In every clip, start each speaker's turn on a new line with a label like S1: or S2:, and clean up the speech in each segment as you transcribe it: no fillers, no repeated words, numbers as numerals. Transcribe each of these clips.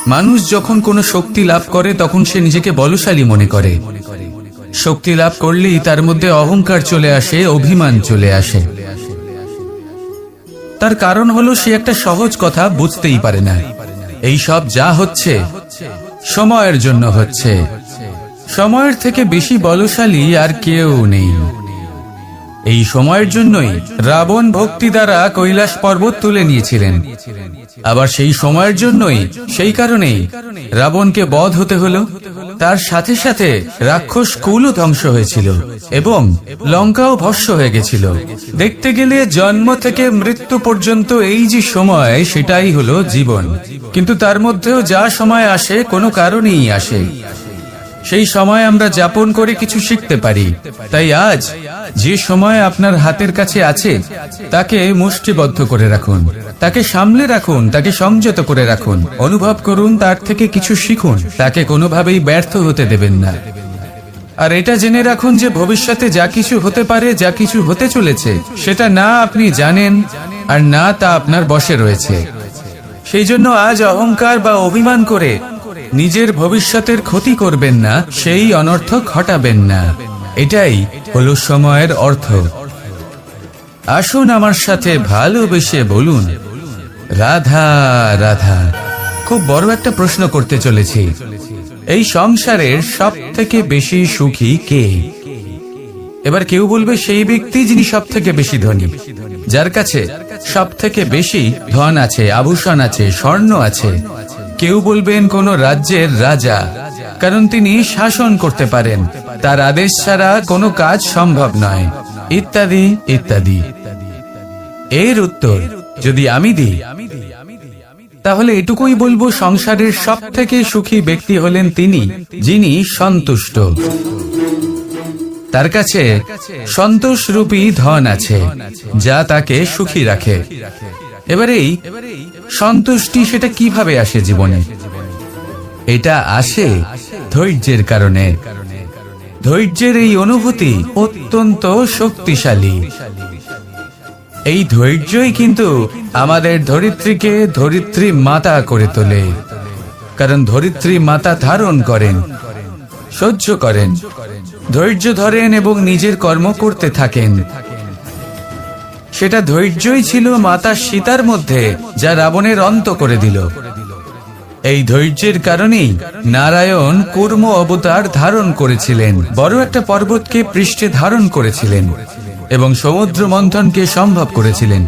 S1: মানুষ যখন কোনো শক্তি লাভ করে তখন সে নিজেকে বলশালী মনে করে। শক্তি লাভ করলেই তার মধ্যে অহংকার চলে আসে, অভিমান চলে আসে। তার কারণ হলো সে একটা সহজ কথা বুঝতেই পারে না। এই সব যা হচ্ছে সময়ের জন্য হচ্ছে। সময়ের থেকে বেশি বলশালী আর কেউ নেই। এই সময়ের জন্যই রাবণ ভক্তি দ্বারা কৈলাস পর্বত তুলে নিয়েছিলেন। আবার সেই সময়ের জন্যই, সেই কারণেই রাবণকে বধ হতে হলো। তার সাথে সাথে রাক্ষস কুলও ধ্বংস হয়েছিল এবং লঙ্কাও ভস্ম হয়ে গেছিল। দেখতে গেলে জন্ম থেকে মৃত্যু পর্যন্ত এই যে সময়, সেটাই হলো জীবন। কিন্তু তার মধ্যেও যা সময় আসে কোনো কারণেই আসে। সেই সময় আমরা যাপন করে কিছু শিখতে পারি। তাই আজ যে সময় আপনার হাতের কাছে আছে তাকে মুষ্টিবদ্ধ করে রাখুন, তাকে সামলে রাখুন, তাকে সংযত করে রাখুন, অনুভব করুন, তার থেকে কিছু শিখুন। তাকে কোনোভাবেই ব্যর্থ হতে দেবেন না। আর এটা জেনে রাখুন যে ভবিষ্যতে যা কিছু হতে পারে, যা কিছু হতে চলেছে, সেটা না আপনি জানেন আর না তা আপনার বশে রয়েছে। সেই জন্য আজ অহংকার বা অভিমান করে নিজের ভবিষ্যতের ক্ষতি করবেন না, সেই অনর্থ ঘটাবেন না। এটাই হলো সময়ের অর্থ। আসুন আমার সাথে ভালোবেসে বলুন, রাধা রাধা। খুব বড় একটা প্রশ্ন করতে চলেছি। এই সংসারের সব থেকে বেশি সুখী কে? এবার কেউ বলবে সেই ব্যক্তি যিনি সব থেকে বেশি ধনী, যার কাছে সব থেকে বেশি ধন আছে, আভূষণ আছে, স্বর্ণ আছে। কেউ বলবেন কোন রাজ্যের রাজা, কারণ তিনি শাসন করতে পারেন, তার আদেশ ছাড়া কোনো কাজ সম্ভব নয়, ইত্যাদি ইত্যাদি। এর উত্তর যদি আমি দিই তাহলে এটুকুই বলবো, সংসারের সব থেকে সুখী ব্যক্তি হলেন তিনি যিনি সন্তুষ্ট। তার কাছে সন্তোষরূপী ধন আছে যা তাকে সুখী রাখে। এবারেই সন্তুষ্টি সেটা কিভাবে আসে জীবনে? এটা আসে ধৈর্যের কারণে। ধৈর্যের এই অনুভূতি অত্যন্ত শক্তিশালী। এই ধৈর্যই কিন্তু আমাদের ধরিত্রীকে ধরিত্রী মাতা করে তোলে। কারণ ধরিত্রী মাতা ধারণ করেন, সহ্য করেন, ধৈর্য ধরেন এবং নিজের কর্ম করতে থাকেন। সেটা ধৈর্যই ছিল মাতা সীতার মধ্যে, যা রাবণের অন্ত করে দিল। এই ধৈর্যের কারণেই নারায়ণ কূর্ম অবতার ধারণ করেছিলেন, বড় একটা পর্বতকে পৃষ্ঠে ধারণ করেছিলেন এবং সমুদ্র মন্থনকে সম্ভব করেছিলেন।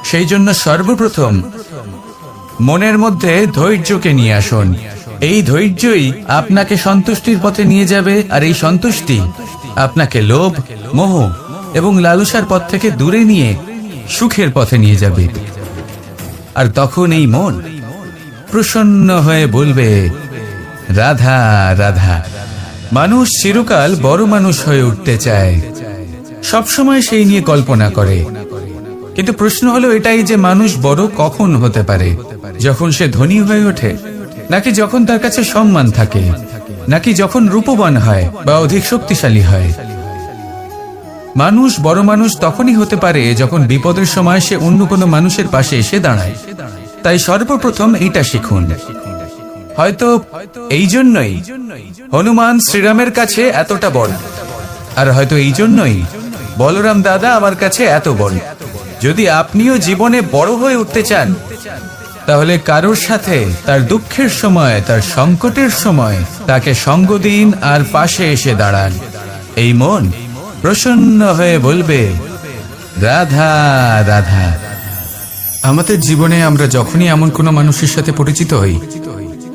S1: সেই জন্য সর্বপ্রথম মনের মধ্যে ধৈর্যকে নিয়ে আসুন। এই ধৈর্যই আপনাকে সন্তুষ্টির পথে নিয়ে যাবে, আর এই সন্তুষ্টি আপনাকে লোভ, মোহ এবং লালসার পথ থেকে দূরে নিয়ে সুখের পথে নিয়ে যাবে। আর তখন এই মন প্রসন্ন হয়ে বলবে, রাধা রাধা। মানুষ চিরকাল বড় মানুষ হয়ে উঠতে চায়, সবসময় সেই নিয়ে কল্পনা করে। কিন্তু প্রশ্ন হলো এটাই যে মানুষ বড় কখন হতে পারে? যখন সে ধনী হয়ে ওঠে, নাকি যখন তার কাছে সম্মান থাকে, নাকি যখন রূপবান হয় বা অধিক শক্তিশালী হয়? মানুষ বড় মানুষ তখনই হতে পারে যখন বিপদের সময় সে অন্য কোনো মানুষের পাশে এসে দাঁড়ায়। তাই সর্বপ্রথম এটা শিখুন। হয়তো এই জন্যই হনুমান শ্রীরামের কাছে এতটা বড়, আর হয়তো এই জন্যই বলরাম দাদা আমার কাছে এত বড়। যদি আপনিও জীবনে বড় হয়ে উঠতে চান, তাহলে কারোর সাথে তার দুঃখের সময়, তার সংকটের সময় তাকে সঙ্গ দিন আর পাশে এসে দাঁড়ান। এই মন প্রসন্ন হয়ে বলবে, রাধা রাধা। আমাদের জীবনে আমরা যখনই এমন কোনো মানুষের সাথে পরিচিত হই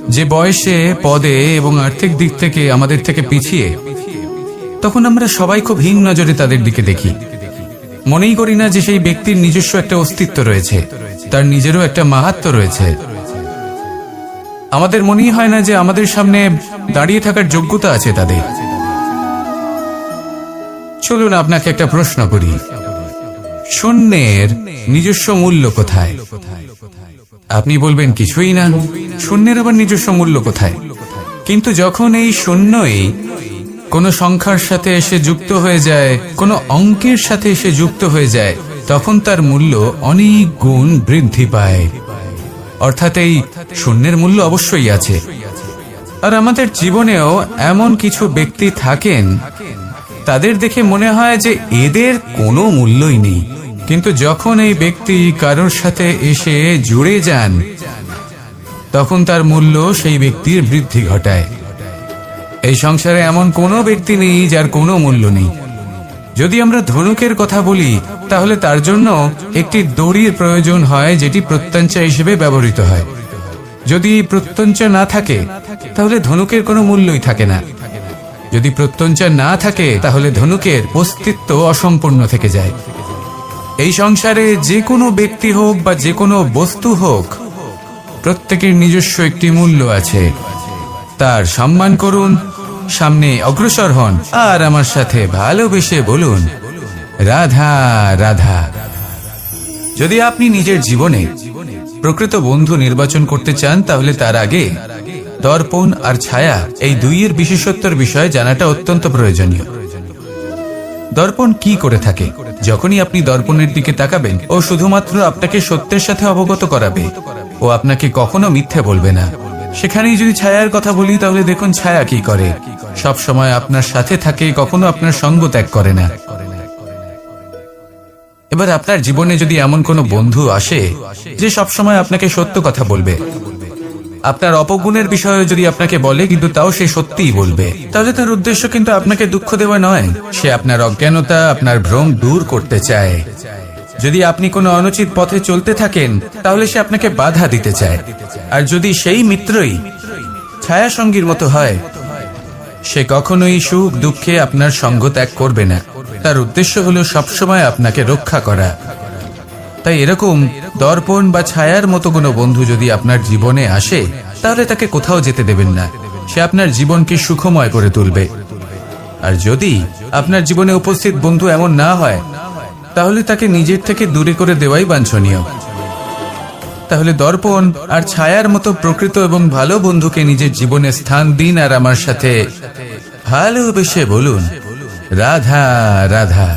S1: যে বয়সে, পদে এবং আর্থিক দিক থেকে আমাদের থেকে পিছিয়ে, তখন আমরা সবাই খুব হীন নজরে তাদের দিকে দেখি। মনেই করি না যে সেই ব্যক্তির নিজস্ব একটা অস্তিত্ব রয়েছে, তার নিজেরও একটা মাহাত্ম্য রয়েছে। আমাদের মনেই হয় না যে আমাদের সামনে দাঁড়িয়ে থাকার যোগ্যতা আছে তাদের। চলুন আপনাকে একটা প্রশ্ন করি, শূন্যের নিজস্ব মূল্য কোথায়? আপনি বলবেন কিছুই না। শূন্যের আবার নিজস্ব মূল্য কোথায়? কিন্তু যখন এই শূন্যই কোনো সংখ্যার সাথে এসে যুক্ত হয়ে যায়, কোনো অঙ্কের সাথে এসে যুক্ত হয়ে যায়, তখন তার মূল্য অনেক গুণ বৃদ্ধি পায়। অর্থাৎ এই শূন্যের মূল্য অবশ্যই আছে। আর আমাদের জীবনেও এমন কিছু ব্যক্তি থাকেন, তাদের দেখে মনে হয় যে এদের কোনো মূল্যই নেই, কিন্তু যখন এই ব্যক্তি কারোর সাথে এসে জুড়ে যান, তখন তার মূল্য সেই ব্যক্তির বৃদ্ধি ঘটায়। এই সংসারে এমন কোনো ব্যক্তি নেই যার কোনো মূল্য নেই। যদি আমরা ধনুকের কথা বলি, তাহলে তার জন্য একটি দড়ির প্রয়োজন হয়, যেটি প্রত্যঞ্চা হিসেবে ব্যবহৃত হয়। যদি প্রত্যঞ্চা না থাকে, তাহলে ধনুকের কোনো মূল্যই থাকে না। যদি প্রত্যঞ্চা না থাকে, তাহলে ধনুকের অস্তিত্ব অসম্পূর্ণ থেকে যায়। এই সংসারে যে কোনো ব্যক্তি হোক বা যে কোনো বস্তু হোক, প্রত্যেকের নিজস্ব একটি মূল্য আছে। তার সম্মান করুন, সামনে অগ্রসর হন, আর আমার সাথে ভালোবেসে বলুন, রাধা রাধা। যদি আপনি নিজের জীবনে প্রকৃত বন্ধু নির্বাচন করতে চান, তাহলে তার আগে দর্পণ আর ছায়া, এই দুইয়ের বিশেষত্বের বিষয়ে জানাটা অত্যন্ত প্রয়োজনীয়। দর্পণ কি করে থাকে? যখনই আপনি দর্পণের দিকে তাকাবেন, ও শুধুমাত্র আপনাকে সত্যের সাথে অবগত করাবে, ও আপনাকে কখনো মিথ্যে বলবে না। সেখানেই যদি ছায়ার কথা বলি, তাহলে দেখুন ছায়া কি করে। সব সময় আপনার সাথে থাকে, কখনো আপনার সঙ্গ ত্যাগ করে না। এবার আপনার জীবনে যদি এমন কোনো বন্ধু আসে যে সব সময় আপনাকে সত্য কথা বলবে, আপনার অপগুণের বিষয়ে যদি আপনাকে বলে কিন্তু তাও সে সত্যিই বলবে, তাহলে তার উদ্দেশ্য কিন্তু আপনাকে দুঃখ দেওয়া নয়, সে আপনার অজ্ঞানতা, আপনার ভ্রম দূর করতে চায়। যদি আপনি কোনো অনুচিত পথে চলতে থাকেন, তাহলে সে আপনাকে বাধা দিতে চায়। আর যদি সেই মিত্রই ছায়া সঙ্গীর মতো হয়, সে কখনোই সুখ দুঃখে আপনার সঙ্গ ত্যাগ করবে না। তার উদ্দেশ্য হলো সবসময় আপনাকে রক্ষা করা। তাই এরকম দর্পণ বা ছায়ার মতো কোনো বন্ধু যদি আপনার জীবনে আসে, তাহলে তাকে কোথাও যেতে দেবেন না। সে আপনার জীবনকে সুখময় করে তুলবে। আর যদি আপনার জীবনে উপস্থিত বন্ধু এমন না হয়, তাহলে তাকে নিজের থেকে দূরে করে দেওয়াই বাঞ্ছনীয়। তাহলে দর্পণ আর ছায়ার মতো প্রকৃত এবং ভালো বন্ধুকে নিজের জীবনে স্থান দিন, আর আমার সাথে ভালোবেসে বলুন, রাধা রাধা।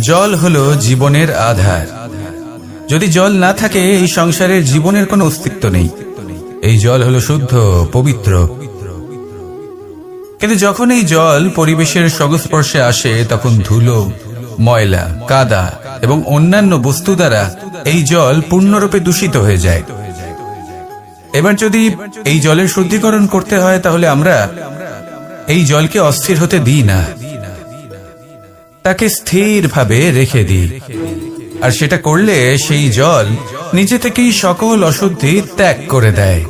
S1: জল হলো জীবনের আধার। যদি জল না থাকে, এই সংসারের জীবনের কোনো অস্তিত্ব নেই। এই জল হলো শুদ্ধ, পবিত্র। কিন্তু যখন এই জল পরিবেশের সংস্পর্শে আসে, তখন ধুলো, ময়লা, কাদা এবং অন্যান্য বস্তু দ্বারা এই জল পূর্ণরূপে দূষিত হয়ে যায়। এবার যদি এই জলের শুদ্ধিকরণ করতে হয়, তাহলে আমরা এই জলকে অস্থির হতে দিই না, তাকে স্থিরভাবে রেখে দিই। আর সেটা করলে সেই জল নিজে থেকেই সকল অশুদ্ধি ত্যাগ করে দেয়,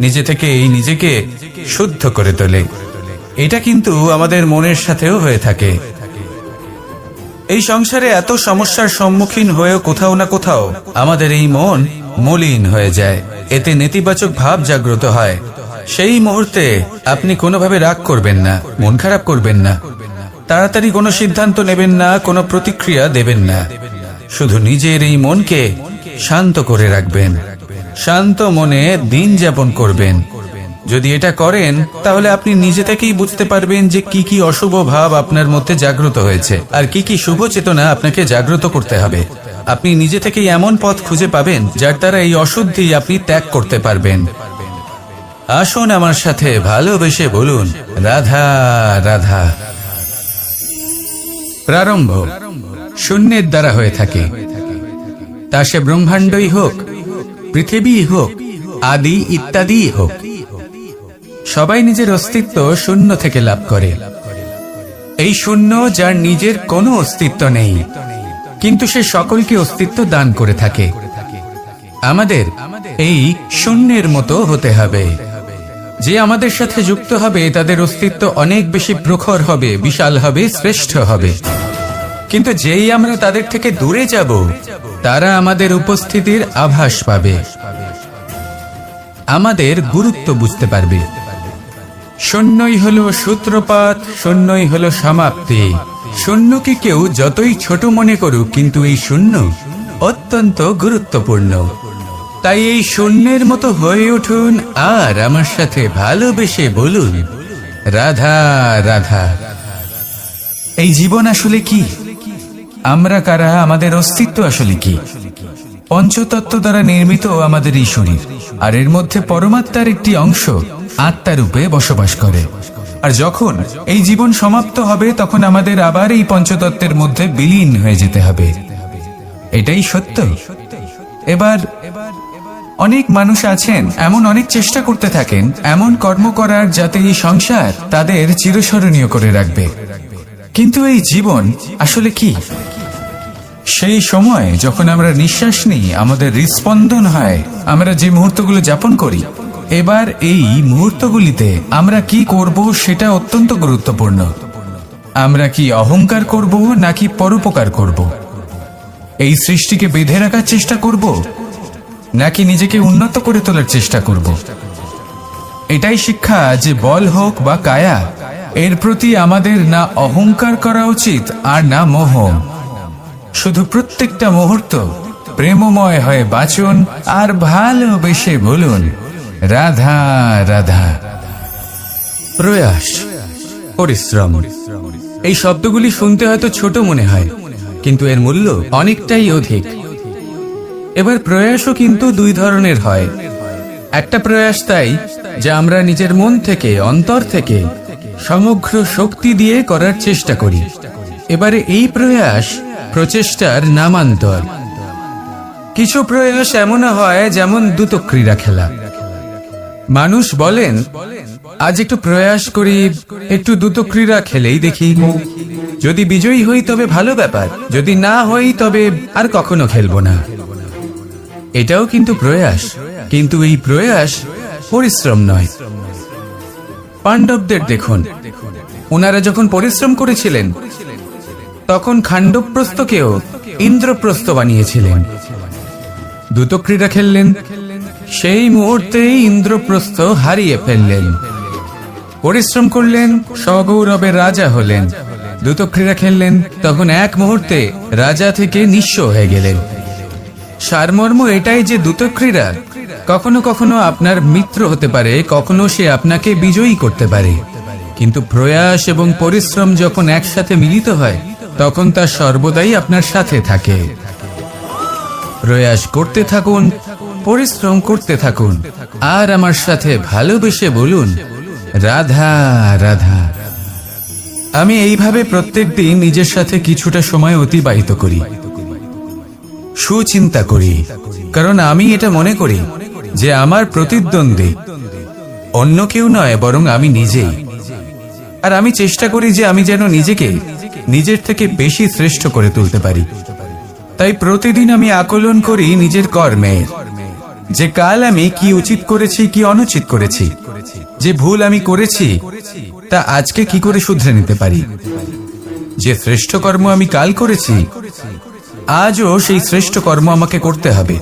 S1: নিজে থেকেই নিজেকে শুদ্ধ করে তোলে। এটা কিন্তু আমাদের মনের সাথেও হয়ে থাকে। এই সংসারে এত সমস্যার সম্মুখীন হয়েও কোথাও না কোথাও আমাদের এই মন মলিন হয়ে যায়, এতে নেতিবাচক ভাব জাগ্রত হয়। সেই মুহূর্তে আপনি কোনোভাবে রাগ করবেন না, মন খারাপ করবেন না, তাড়াতাড়ি কোনো সিদ্ধান্ত নেবেন না, কোনো প্রতিক্রিয়া দেবেন না। শুধু নিজের এই মনকে শান্ত করে রাখবেন, শান্ত মনে দিন যাপন করবেন। যদি এটা করেন, তাহলে আপনি নিজে থেকেই বুঝতে পারবেন যে কি কি অশুভ ভাব আপনার মধ্যে জাগ্রত হয়েছে, আর কি কি শুভ চেতনা আপনাকে জাগ্রত করতে হবে। আপনি নিজে থেকেই এমন পথ খুঁজে পাবেন, যার দ্বারা এই অশুদ্ধি আপনি ত্যাগ করতে পারবেন। আসুন আমার সাথে ভালোবেসে বলুন, রাধা রাধা। প্রারম্ভ শূন্যের দ্বারা হয়ে থাকে, তা সে ব্রহ্মাণ্ডই হোক, পৃথিবী হোক, আদি ইত্যাদি হোক। সবাই নিজের অস্তিত্ব শূন্য থেকে লাভ করে। এই শূন্য যার নিজের কোনো অস্তিত্ব নেই, কিন্তু সে সকলকে অস্তিত্ব দান করে থাকে। আমাদের এই শূন্যের মতো হতে হবে। যে আমাদের সাথে যুক্ত হবে, তাদের অস্তিত্ব অনেক বেশি প্রখর হবে, বিশাল হবে, শ্রেষ্ঠ হবে। কিন্তু যেই আমরা তাদের থেকে দূরে যাব, তারা আমাদের উপস্থিতির আভাস পাবে, আমাদের গুরুত্ব বুঝতে পারবে। শূন্যই হলো সূত্রপাত, শূন্যই হলো সমাপ্তি। শূন্যকে কেউ যতই ছোট মনে করুক, কিন্তু এই শূন্য অত্যন্ত গুরুত্বপূর্ণ। তাই এই শূন্যের মতো হয়ে উঠুন, আর আমার সাথে ভালোবেসে বলুন, রাধা রাধা। এই জীবন আসলে কি? আমরা কারা? আমাদের অস্তিত্ব আসলে কি? পঞ্চতত্ত্ব দ্বারা নির্মিত আমাদের এই শরীর, আর এর মধ্যে পরমাত্মার একটি অংশ আত্মারূপে বসবাস করে। আর যখন এই জীবন সমাপ্ত হবে তখন আমাদের আবার এই পঞ্চতত্ত্বের মধ্যে বিলীন হয়ে যেতে হবে। এটাই সত্য। এবার অনেক মানুষ আছেন এমন অনেক চেষ্টা করতে থাকেন এমন কর্ম করার যাতে এই সংসার তাদের চিরস্মরণীয় করে রাখবে। কিন্তু এই জীবন আসলে কি? সেই সময় যখন আমরা নিঃশ্বাস নিই, আমাদের হৃদস্পন্দন হয়, আমরা যে মুহূর্তগুলো যাপন করি, এবার এই মুহূর্তগুলিতে আমরা কি করব সেটা অত্যন্ত গুরুত্বপূর্ণ। আমরা কি অহংকার করব নাকি পরোপকার করব? এই সৃষ্টিকে বেঁধে রাখার চেষ্টা করব নাকি নিজেকে উন্নত করে তোলার চেষ্টা করব? এটাই শিক্ষা যে বল হোক বা কায়া, এর প্রতি আমাদের না অহংকার করা উচিত আর না মোহ। শুধু প্রত্যেকটা মুহূর্ত প্রেমময় হয়ে বাঁচুন আর ভালোবেসে বলুন রাধা রাধা। প্রয়াস, পরিশ্রম, এই শব্দগুলি শুনতে হয়তো ছোট মনে হয়, কিন্তু এর মূল্য অনেকটাই অধিক। এবার প্রয়াসও কিন্তু দুই ধরনের হয়। একটা প্রয়াস তাই যা আমরা নিজের মন থেকে, অন্তর থেকে সমগ্র শক্তি দিয়ে করার চেষ্টা করি। এবারে এই প্রয়াস প্রচেষ্টার নামান্তর। কিছু প্রয়াস এমন হয় যেমন দ্রুতক্রীড়া খেলা। মানুষ বলেন আজ একটু প্রয়াস করি, একটু দ্রুতক্রীড়া খেলেই দেখি, যদি বিজয়ী হই তবে ভালো ব্যাপার, যদি না হই তবে আর কখনো খেলবো না। এটাও কিন্তু প্রয়াস, কিন্তু এই প্রয়াস পরিশ্রম নয়। পাণ্ডবদের দেখুন, ওনারা যখন পরিশ্রম করেছিলেন তখন খাণ্ডবপ্রস্থকেও ইন্দ্রপ্রস্থ বানিয়েছিলেন। দ্রুতক্রীড়া খেললেন, সেই মুহূর্তেই ইন্দ্রপ্রস্থ হারিয়ে ফেললেন। পরিশ্রম করলেন, সগৌরবের রাজা হলেন। দ্রুতক্রীড়া খেললেন, তখন এক মুহূর্তে রাজা থেকে নিঃস্ব হয়ে গেলেন। সারমর্ম এটাই যে দ্রুতক্রীড়া কখনো কখনো আপনার মিত্র হতে পারে, কখনো সে আপনাকে বিজয়ী করতে পারে, কিন্তু প্রয়াস এবং পরিশ্রম যখন একসাথে মিলিত হয় তখন তা সর্বদাই আপনার সাথে থাকে। প্রয়াস করতে থাকুন, পরিশ্রম করতে থাকুন, আর আমার সাথে ভালোবেসে বলুন রাধা রাধা। আমি এইভাবে প্রত্যেকদিন নিজের সাথে কিছুটা সময় অতিবাহিত করি, সুচিন্তা করি, কারণ আমি এটা মনে করি যে আমার প্রতিদ্বন্দ্বী অন্য কেউ নয় বরং আমি নিজেই। আর আমি চেষ্টা করি যে আমি যেন নিজেকে নিজের থেকে বেশি শ্রেষ্ঠ করে তুলতে পারি। তাই প্রতিদিন আমি আকলন করি নিজের কর্মের, যে কাল আমি কি উচিত করেছি, কি অনুচিত করেছি, যে ভুল আমি করেছি তা আজকে কি করে শুধরে নিতে পারি। যে শ্রেষ্ঠ কর্ম আমি কাল করেছি আজও সেই শ্রেষ্ঠ কর্ম আমাকে করতে হবে।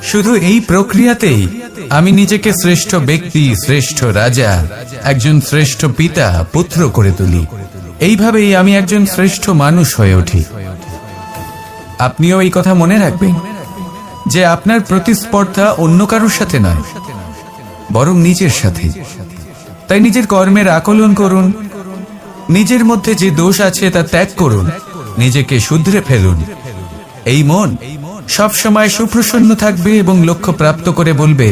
S1: শুধু এই প্রক্রিয়াতেই আমি নিজেকে শ্রেষ্ঠ ব্যক্তি, শ্রেষ্ঠ রাজা, একজন শ্রেষ্ঠ পিতা, পুত্র করে তুলি। এইভাবেই আমি একজন শ্রেষ্ঠ মানুষ হয়ে উঠি। আপনিও এই কথা মনে রাখবেন যে আপনার প্রতিস্পর্ধা অন্য কারোর সাথে নয় বরং নিজের সাথে। তাই নিজের কর্মের আকলন করুন, নিজের মধ্যে যে দোষ আছে তা ত্যাগ করুন, নিজেকে শুধরে ফেলুন। এই মন সব সময় সুপ্রসন্ন থাকবে এবং লক্ষ্য প্রাপ্ত করে বলবে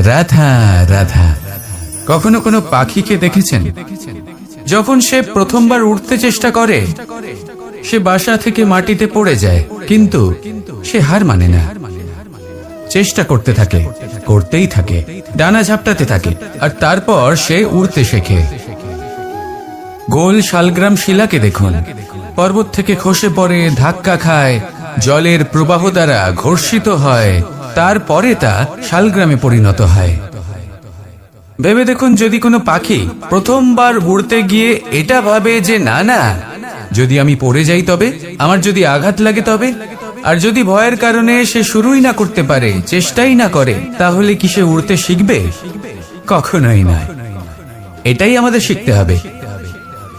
S1: রাধা রাধা। কখনো কোনো পাখিকে দেখেছেন? যখন সে প্রথমবার উঠতে চেষ্টা করে সে বাসা থেকে মাটিতে পড়ে যায়, কিন্তু সে হার মানে না, চেষ্টা করতে থাকে, করতেই থাকে, ডানা ঝাপটাতে থাকে, আর তারপর সে উড়তে শেখে। গোল শালগ্রাম শিলাকে দেখুন, পর্বত থেকে খসে পড়ে, ধাক্কা খায়, জলের প্রবাহ দ্বারা ঘর্ষিত হয়, তারপরে তা শালগ্রামে পরিণত হয়। ভেবে দেখুন, যদি কোনো পাখি প্রথমবার উড়তে গিয়ে এটা ভাবে যে না না, যদি আমি পড়ে যাই তবে, আমার যদি আঘাত লাগে তবে, আর যদি ভয়ের কারণে সে শুরুই না করতে পারে, চেষ্টাই না করে, তাহলে কি সে উড়তে শিখবে? কখনোই নয়। এটাই আমাদের শিখতে হবে,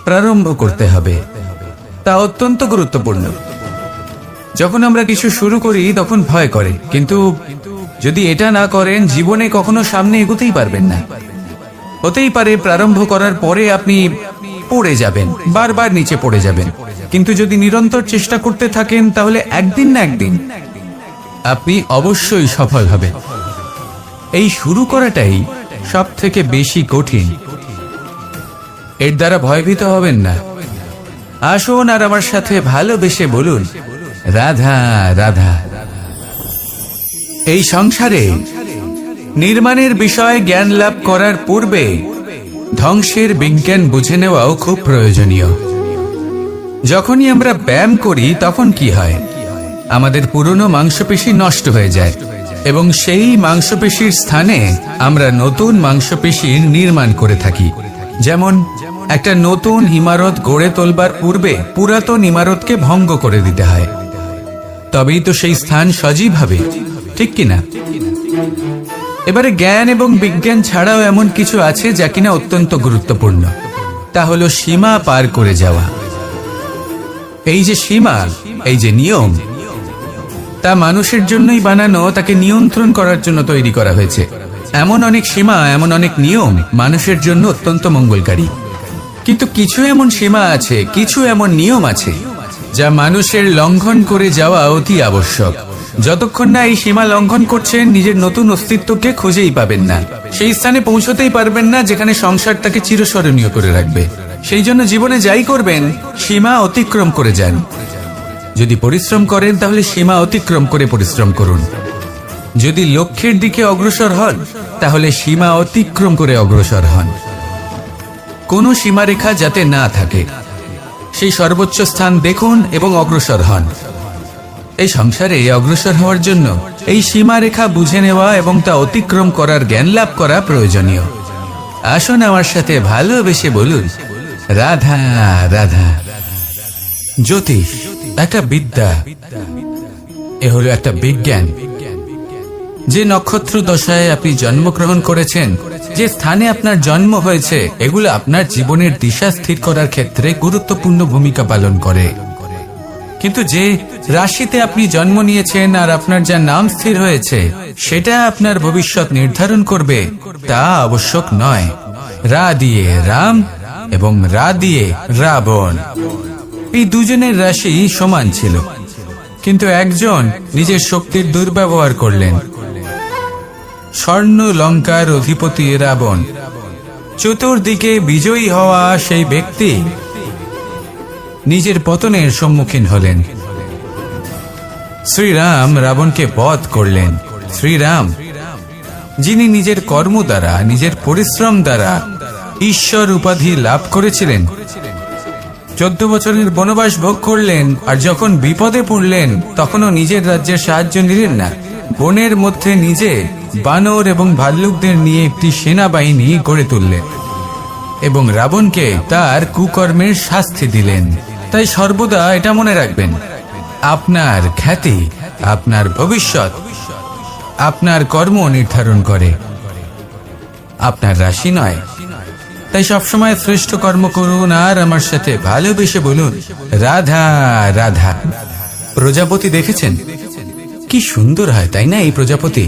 S1: প্রারম্ভ করতে হবে। তা অত্যন্ত গুরুত্বপূর্ণ। যখন আমরা কিছু শুরু করি তখন ভয় করে, কিন্তু যদি এটা না করেন জীবনে কখনো সামনে এগোতেই পারবেন না। হতেই পারে প্রারম্ভ করার পরে আপনি পড়ে যাবেন, বারবার নিচে পড়ে যাবেন, কিন্তু যদি নিরন্তর চেষ্টা করতে থাকেন তাহলে একদিন না একদিন আপনি অবশ্যই সফল হবে। এই শুরু করাটাই সব থেকে বেশি কঠিন। এর দ্বারা ভয়ভীত হবেন না। আসুন আর আমার সাথে ভালোবেসে বলুন, রাধা রাধা। এই সংসারে নির্মাণের বিষয়ে জ্ঞান লাভ করার পূর্বে ধ্বংসের বিজ্ঞান বুঝে নেওয়াও খুব প্রয়োজনীয়। যখনই আমরা ব্যায়াম করি তখন কি হয়, আমাদের পুরনো মাংসপেশি নষ্ট হয়ে যায় এবং সেই মাংসপেশির স্থানে আমরা নতুন মাংসপেশির নির্মাণ করে থাকি। যেমন একটা নতুন ইমারত গড়ে তোলবার পূর্বে পুরাতন ইমারতকে ভঙ্গ করে দিতে হয়, তবেই তো সেই স্থান সজীব হবে, ঠিক কিনা? এবারে জ্ঞান এবং বিজ্ঞান ছাড়াও এমন কিছু আছে যা কিনা অত্যন্ত গুরুত্বপূর্ণ। তা হলো সীমা পার করে যাওয়া। এই যে সীমা, এই যে নিয়ম, তা মানুষের জন্যই বানানো, তাকে নিয়ন্ত্রণ করার জন্য তৈরি করা হয়েছে। এমন অনেক সীমা, এমন অনেক নিয়ম মানুষের জন্য অত্যন্ত মঙ্গলকারী। কিন্তু কিছু এমন সীমা আছে, কিছু এমন নিয়ম আছে যা মানুষের লঙ্ঘন করে যাওয়া অতি আবশ্যক। যতক্ষণ না এই সীমা লঙ্ঘন করছেন, নিজের নতুন অস্তিত্বকে খুঁজেই পাবেন না, সেই স্থানে পৌঁছতেই পারবেন না যেখানে সংসার তাকে চিরস্মরণীয় করে রাখবে। সেই জন্য জীবনে যাই করবেন, সীমা অতিক্রম করে যান। যদি পরিশ্রম করেন তাহলে সীমা অতিক্রম করে পরিশ্রম করুন। যদি লক্ষ্যের দিকে অগ্রসর হন তাহলে সীমা অতিক্রম করে অগ্রসর হন। কোনো সীমারেখা যাতে না থাকে, সেই সর্বোচ্চ স্থান দেখুন এবং অগ্রসর হন। এই সংসারে অগ্রসর হওয়ার জন্য এই সীমারেখা বুঝে নেওয়া এবং তা অতিক্রম করার জ্ঞান লাভ করা প্রয়োজনীয়। আসুন আমার সাথে ভালোবেসে বলুন, রাধা রাধা। জ্যোতিষ একটা বিদ্যা, এ হলো একটা বিজ্ঞান। যে নক্ষত্র দশায় আপনি জন্মগ্রহণ করেছেন, যে স্থানে আপনার জন্ম হয়েছে, এগুলো আপনার জীবনের দিশা স্থির করার ক্ষেত্রে গুরুত্বপূর্ণ ভূমিকা পালন করে। কিন্তু যে রাশিতে আপনি জন্ম নিয়েছেন আর আপনার যা নাম স্থির হয়েছে, সেটা আপনার ভবিষ্যৎ নির্ধারণ করবে তা আবশ্যক নয়। রা দিয়ে রাম এবং রা দিয়ে রাবণ, এই দুজনের রাশি সমান ছিল, কিন্তু একজন নিজের শক্তির দুর্ব্যবহার করলেন। স্বর্ণ লঙ্কার অধিপতি রাবণ, চতুর্দিকে বিজয়ী হওয়া সেই ব্যক্তি নিজের পতনের সম্মুখীন হলেন। শ্রীরাম রাবণকে বধ করলেন। শ্রীরাম, যিনি নিজের কর্ম দ্বারা, নিজের পরিশ্রম দ্বারা ঈশ্বর উপাধি লাভ করেছিলেন, 14 বছরের বনবাস ভোগ করলেন, আর যখন বিপদে পড়লেন তখনও নিজের রাজ্যের সাহায্য নিলেন না। বনের মধ্যে নিজে বানর এবং ভাল্লুকদের নিয়ে একটি সেনাবাহিনী গড়ে তুললেন এবং রাবণকে তার কুকর্মের শাস্তি দিলেন। তাই সর্বদা এটা মনে রাখবেন, আপনার খ্যাতি, আপনার ভবিষ্যৎ আপনার কর্ম নির্ধারণ করে, আপনার রাশি নয়। তাই সবসময় শ্রেষ্ঠ কর্ম করুন আর আমার সাথে ভালোবেসে বলুন, রাধা রাধা। প্রজাপতি দেখেছেন কি সুন্দর হয়, তাই না? এই প্রজাপতি,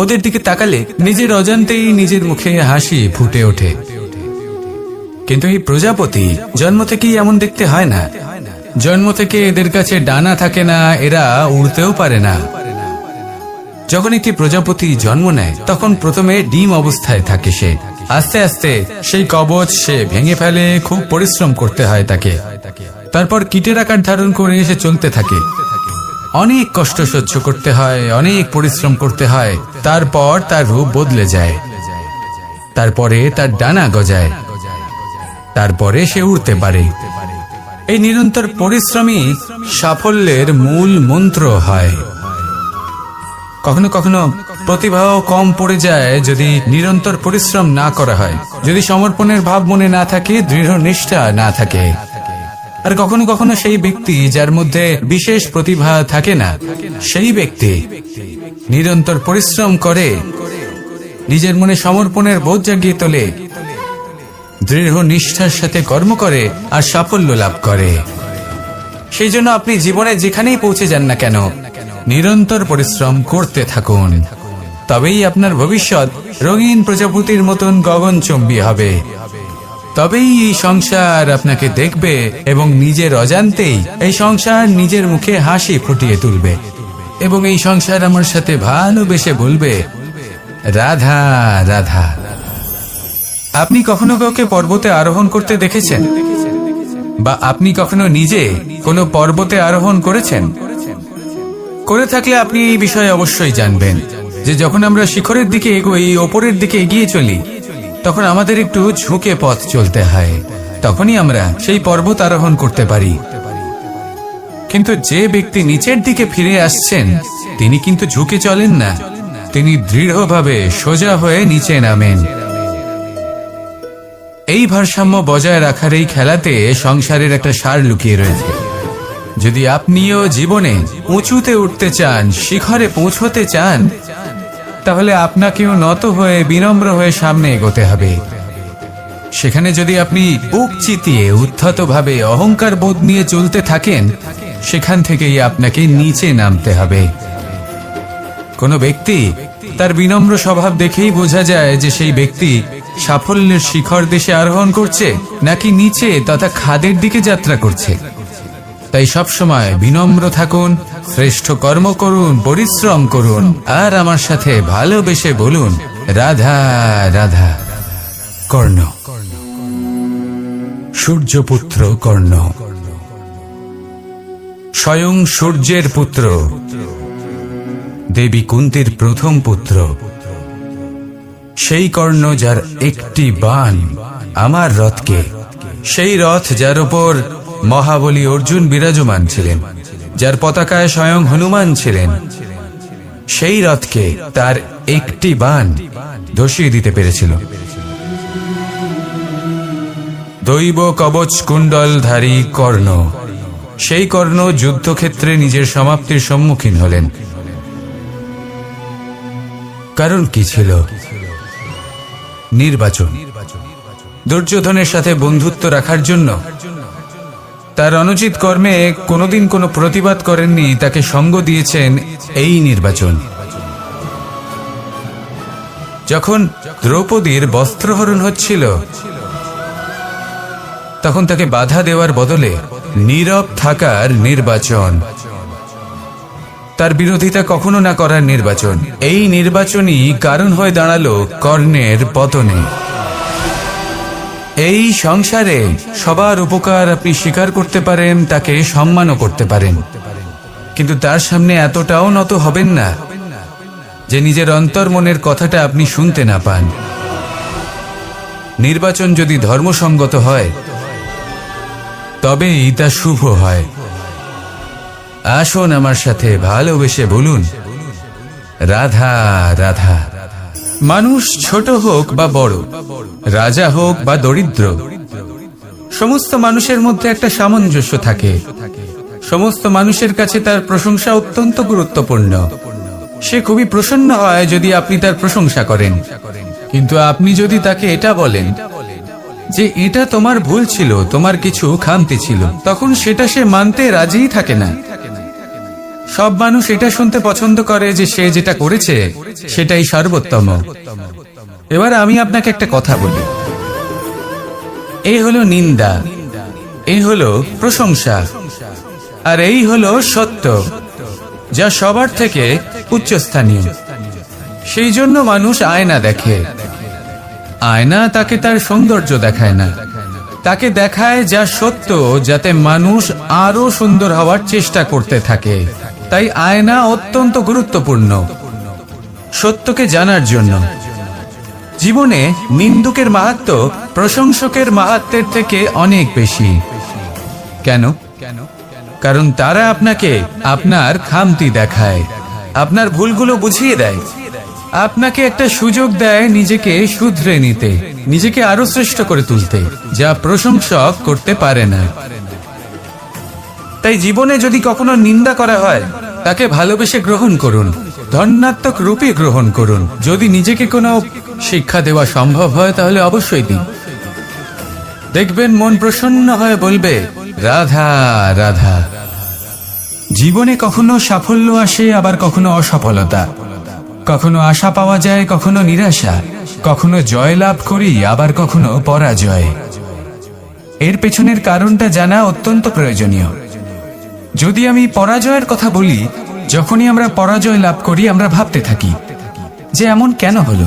S1: ওদের দিকে তাকালে নিজের অজান্তেই নিজের মুখে হাসি ফুটে ওঠে। কিন্তু এই প্রজাপতি জন্ম থেকেই এমন দেখতে হয় না। জন্ম থেকে এদের কাছে ডানা থাকে না, এরা উড়তেও পারে না। যখন একটি প্রজাপতি জন্ম নেয় তখন প্রথমে ডিম অবস্থায় থাকে সে। আস্তে আস্তে সেই কবচ সে ভেঙে ফেলে, খুব পরিশ্রম করতে হয় তাকে। তারপর কীটের আকার ধারণ করে এসে চলতে থাকে, অনেক কষ্ট সহ্য করতে হয়, অনেক পরিশ্রম করতে হয়। তারপর তার রূপ বদলে যায়, তারপরে তার ডানা গজায়, তারপরে সে উড়তে পারে। এই নিরন্তর পরিশ্রমই সাফল্যের মূল মন্ত্র হয়। কখনো কখনো প্রতিভাও কম পড়ে যায় যদি নিরন্তর পরিশ্রম না করা হয়, যদি সমর্পণের ভাব মনে না থাকে, দৃঢ় নিষ্ঠা না থাকে। আর কখনো কখনো সেই ব্যক্তি যার মধ্যে বিশেষ প্রতিভা থাকে না, সেই ব্যক্তি নিরন্তর পরিশ্রম করে, নিজের মনে সমর্পণের বোধ জাগিয়ে তোলে, দৃঢ় নিষ্ঠার সাথে কর্ম করে আর সাফল্য লাভ করে। সেই জন্য আপনি জীবনে যেখানেই পৌঁছে যান না কেন, নিরন্তর পরিশ্রম করতে থাকুন, তবেই আপনার ভবিষ্যৎ রঙিন প্রজাপতির মতন গগনচুম্বী হবে। তবেই এই সংসার আপনাকে দেখবে এবং নিজের অজান্তেই এই সংসার নিজের মুখে হাসি ফুটিয়ে তুলবে। এবং এই সংসার আমার সাথে ভালোবেসে বলবে, রাধা রাধা। আপনি কখনো কাউকে পর্বতে আরোহণ করতে দেখেছেন? বা আপনি কখনো নিজে কোনো পর্বতে আরোহণ করেছেন? করে থাকলে আপনি এই বিষয়ে অবশ্যই জানবেন যে যখন আমরা শিখরের দিকে এগোই, ওপরের দিকে এগিয়ে চলি, তখন আমাদের একটু ঝুঁকে পথ চলতে হয়, তখনই আমরা সেই পর্বত আরোহণ করতে পারি। কিন্তু যে ব্যক্তি নিচের দিকে ফিরে আসছেন, তিনি কিন্তু ঝুঁকে চলেন না, তিনি দৃঢ়ভাবে সোজা হয়ে নিচে নামেন। এই ভারসাম্য বজায় রাখার এই খেলাতে সংসারের একটা সার লুকিয়ে রয়েছে। যদি আপনিও জীবনে উঁচুতে উঠতে চান, শিখরে পৌঁছতে চান, তাহলে আপনাকেও নত হয়ে বিনম্র হয়ে সামনে এগোতে হবে। সেখানে যদি আপনি বুক চিতিয়ে উদ্ধতভাবে অহংকার বোধ নিয়ে চলতে থাকেন, সেখান থেকেই আপনাকে নিচে নামতে হবে। কোনো ব্যক্তি তার বিনম্র স্বভাব দেখেই বোঝা যায় যে সেই ব্যক্তি সাফল্যের শিখর দেশে আরোহণ করছে নাকি নিচে তথা খাদের দিকে যাত্রা করছে। তাই সবসময় বিনম্র থাকুন, শ্রেষ্ঠ কর্ম করুন, পরিশ্রম করুন, আর আমার সাথে ভালোবেসে বলুন, রাধা রাধা। কর্ণ, সূর্যপুত্র কর্ণ, স্বয়ং সূর্যের পুত্র, দেবী কুন্তীর প্রথম পুত্র। সেই কর্ণ যার একটি বাণ আমার রথকে, সেই রথ যার উপর মহাবলী অর্জুন বিরাজমান ছিলেন, যার পতাকায় স্বয়ং হনুমান ছিলেন, সেই রথকে তার একটি বাণ ধসিয়ে দিতে পেরেছিল। দৈব কবচ কুণ্ডলধারী কর্ণ, সেই কর্ণ যুদ্ধক্ষেত্রে নিজের সমাপ্তির সম্মুখীন হলেন। কারণ কি ছিল? নির্বাচন। দুর্যোধনের সাথে বন্ধুত্ব রাখার জন্য তার অনুচিত কর্মে কোনোদিন কোনো প্রতিবাদ করেননি, তাকে সঙ্গ দিয়েছেন এই নির্বাচন। যখন দ্রৌপদীর বস্ত্রহরণ হচ্ছিল, তখন তাকে বাধা দেওয়ার বদলে নীরব থাকার নির্বাচন, তার বিরোধিতা কখনো না করার নির্বাচন। এই নির্বাচনই কারণ হয়ে দাঁড়ালো কর্ণের পতনে। এই সংসারে সবার উপকার আপনি স্বীকার করতে পারেন, তাকে সম্মানও করতে পারেন, কিন্তু তার সামনে এতটাও নত হবেন না যে নিজের অন্তর্মনের কথাটা আপনি শুনতে না পান। নির্বাচন যদি ধর্মসঙ্গত হয়, তবেই তা শুভ হয়। আসুন আমার সাথে ভালোবেসে বলুন, রাধা রাধা। মানুষ ছোট হোক বা বড়, রাজা হোক বা দরিদ্র, সমস্ত মানুষের মধ্যে একটা সামঞ্জস্য থাকে। সমস্ত মানুষের কাছে তার প্রশংসা অত্যন্ত গুরুত্বপূর্ণ। সে খুবই প্রসন্ন হয় যদি আপনি তার প্রশংসা করেন, কিন্তু আপনি যদি তাকে এটা বলেন যে এটা তোমার ভুল ছিল, তোমার কিছু খামতি ছিল, তখন সেটা সে মানতে রাজিই থাকে না। সব মানুষ এটা শুনতে পছন্দ করে যে সে যেটা করেছে সেটাই সর্বোত্তম। এবার আমি আপনাকে একটা কথা বলি, এই হলো নিন্দা, এই হলো প্রশংসা, আর এই হলো সত্য, যা সবার থেকে উচ্চস্থানীয়। সেই জন্য মানুষ আয়না দেখে। আয়না তাকে তার সৌন্দর্য দেখায় না, তাকে দেখায় যা সত্য, যাতে মানুষ আরো সুন্দর হওয়ার চেষ্টা করতে থাকে। তাই আয়না অত্যন্ত গুরুত্বপূর্ণ সত্যকে জানার জন্য। জীবনে নিন্দুকের মাহাত্ম্য প্রশংসকের মাহাত্ম্যের থেকে অনেক বেশি। কেন? কারণ তারা আপনাকে আপনার খামতি দেখায়, আপনার ভুলগুলো বুঝিয়ে দেয়, আপনাকে একটা সুযোগ দেয় নিজেকে শুধরে নিতে, নিজেকে আরো শ্রেষ্ঠ করে তুলতে, যা প্রশংসক করতে পারে না। তাই জীবনে যদি কখনো নিন্দা করা হয়, তাকে ভালোবেসে গ্রহণ করুন, ধন্যাত্মক রূপে গ্রহণ করুন। যদি নিজেকে কোনো শিক্ষা দেওয়া সম্ভব হয়, তাহলে অবশ্যই দিন। দেখবেন মন প্রসন্ন হয়ে বলবে, রাধা রাধা। জীবনে কখনো সাফল্য আসে, আবার কখনো অসফলতা, কখনো আশা পাওয়া যায়, কখনো নিরাশা, কখনো জয় লাভ করি, আবার কখনো পরাজয়। এর পেছনের কারণটা জানা অত্যন্ত প্রয়োজনীয়। যদি আমি পরাজয়ের কথা বলি, যখনই আমরা পরাজয় লাভ করি আমরা ভাবতে থাকি যে এমন কেন হলো।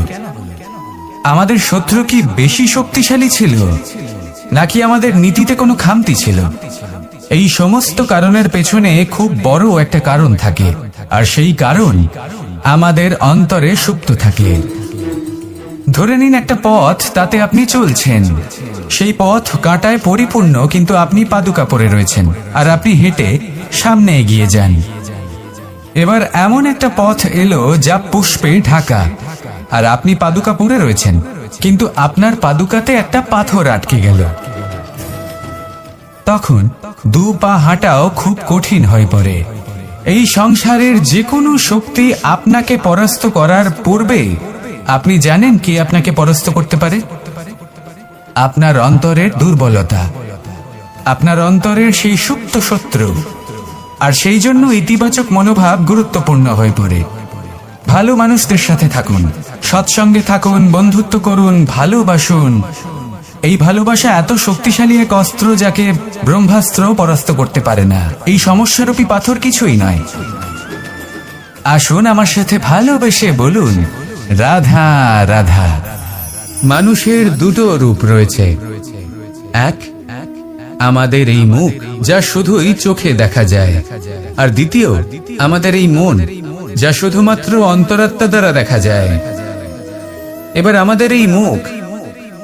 S1: আমাদের শত্রু কি বেশি শক্তিশালী ছিল, নাকি আমাদের নীতিতে কোনো খামতি ছিল? এই সমস্ত কারণের পেছনে খুব বড় একটা কারণ থাকে, আর সেই কারণ আমাদের অন্তরে সুপ্ত থাকে। ধরে নিন একটা পথ, তাতে আপনি চলছেন, সেই পথ কাঁটায় পরিপূর্ণ, কিন্তু আপনি পাদুকা পরে রয়েছেন আর আপনি হেঁটে সামনে এগিয়ে যান। এবার এমন একটা পথ এলো যা পুষ্পে ঢাকা, আর আপনি পাদুকা পরে রয়েছেন, কিন্তু আপনার পাদুকাতে একটা পাথর আটকে গেল। তখন দু পা হাঁটাও খুব কঠিন হয়ে পড়ে। এই সংসারের যে কোনো শক্তি আপনাকে পরাস্ত করার পূর্বে আপনি জানেন কি আপনাকে পরাস্ত করতে পারে? আপনার অন্তরের দুর্বলতা, আপনার অন্তরের সেই সুপ্ত শত্রু। আর সেই জন্য ইতিবাচক মনোভাব গুরুত্বপূর্ণ হয়ে পড়ে। ভালো মানুষদের সাথে থাকুন, সৎসঙ্গে থাকুন, বন্ধুত্ব করুন, ভালোবাসুন। এই ভালোবাসা এত শক্তিশালী এক অস্ত্র যাকে ব্রহ্মাস্ত্র পরাস্ত করতে পারে না। এই সমস্যারূপী পাথর কিছুই নয়। আসুন আমার সাথে ভালোবেসে বলুন, রাধা রাধা। মানুষের দুটো রূপ রয়েছে। এক, আমাদের এই মুখ যা শুধুই চোখে দেখা যায়, আর দ্বিতীয় আমাদের এই মন যা শুধুমাত্র অন্তরাত্মা দ্বারা দেখা যায়। এবার আমাদের এই মুখ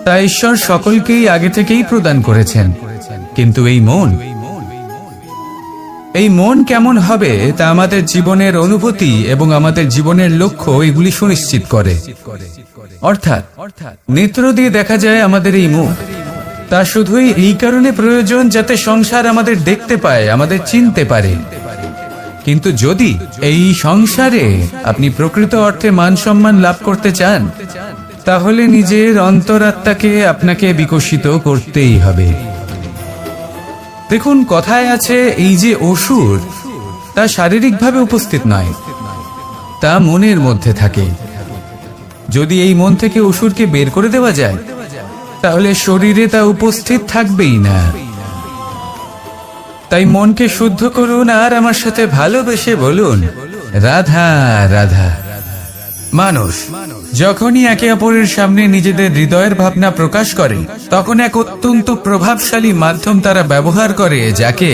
S1: তা ঈশ্বর সকলকেই আগে থেকেই প্রদান করেছেন, কিন্তু এই মন কেমন হবে তা আমাদের জীবনের অনুভূতি এবং আমাদের জীবনের লক্ষ্য এগুলি সুনিশ্চিত করে। অর্থাৎ নেত্র দিয়ে দেখা যায় আমাদের এই মুখ, তা শুধুই এই কারণে প্রয়োজন যাতে সংসার আমাদের দেখতে পায়, আমাদের চিনতে পারে। কিন্তু যদি এই সংসারে আপনি প্রকৃত অর্থে মান সম্মান লাভ করতে চান, তাহলে নিজের অন্তরাত্মাকে আপনাকে বিকশিত করতেই হবে। দেখুন, কথায় আছে এই যে অসুর, তা শারীরিকভাবে উপস্থিত নয়, তা মনের মধ্যে থাকে। যদি এই মন থেকে অসুরকে বের করে দেওয়া যায়, তাহলে শরীরে তা উপস্থিত থাকবেই না। তাই মনকে শুদ্ধ করুন আর আমার সাথে ভালোবেসে বলুন, রাধা রাধা। মানুষ যখনই একে অপরের সামনে নিজেদের হৃদয়ের ভাবনা প্রকাশ করে, তখন এক অত্যন্ত প্রভাবশালী মাধ্যম তারা ব্যবহার করে, যাকে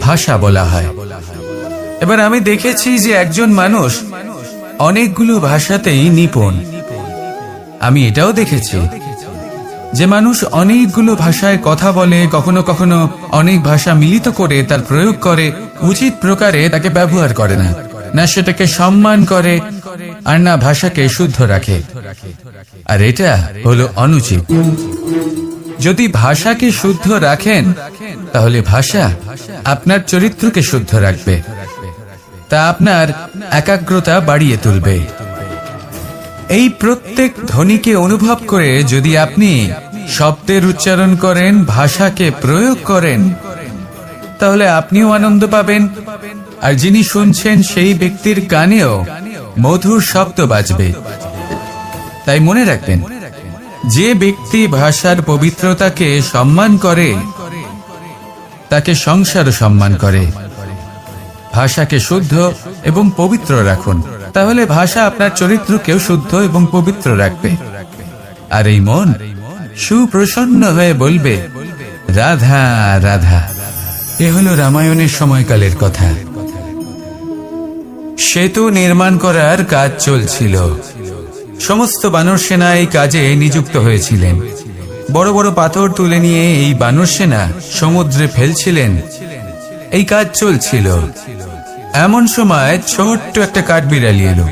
S1: ভাষা বলা হয়। এবার আমি দেখেছি যে একজন মানুষ অনেকগুলো ভাষাতেই নিপুণ। আমি এটাও দেখেছি যে মানুষ অনেকগুলো ভাষায় কথা বলে, কখনো কখনো অনেক ভাষা মিলিত করে তার প্রয়োগ করে, উচিত প্রকারে তাকে ব্যবহার করে না, না সেটাকে সম্মান করে, আর না ভাষাকে শুদ্ধ রাখে। আর এটা হলো অনুচিত। যদি ভাষাকে শুদ্ধ রাখেন, তাহলে ভাষা আপনার চরিত্রকে শুদ্ধ রাখবে, তা আপনার একাগ্রতা বাড়িয়ে তুলবে। এই প্রত্যেক ধ্বনিকে অনুভব করে যদি আপনি শব্দের উচ্চারণ করেন, ভাষাকে প্রয়োগ করেন, তাহলে আপনিও আনন্দ পাবেন, আর যিনি শুনছেন সেই ব্যক্তির কানেও মধুর শব্দ বাজবে। তাই মনে রাখবেন, যে ব্যক্তি ভাষার পবিত্রতাকে সম্মান করে, তাকে সংসারও সম্মান করে। ভাষাকে শুদ্ধ এবং পবিত্র রাখুন, তাহলে ভাষা আপনার চরিত্রকেও শুদ্ধ এবং পবিত্র রাখবে। আর এই মন সুপ্রসন্ন হয়ে বলবে, রাধা রাধা। এ হলো রামায়ণের সময়কালের কথা। সেতু নির্মাণ করার কাজ চলছিল। সমস্ত বানর সেনা এই কাজে নিযুক্ত হয়েছিলেন। বড় বড় পাথর তুলে নিয়ে এই বানর সেনা সমুদ্রে ফেলছিলেন। এই কাজ চলছিল। এমন সময় ছোট্ট একটা কাঠবিড়ালি এলো।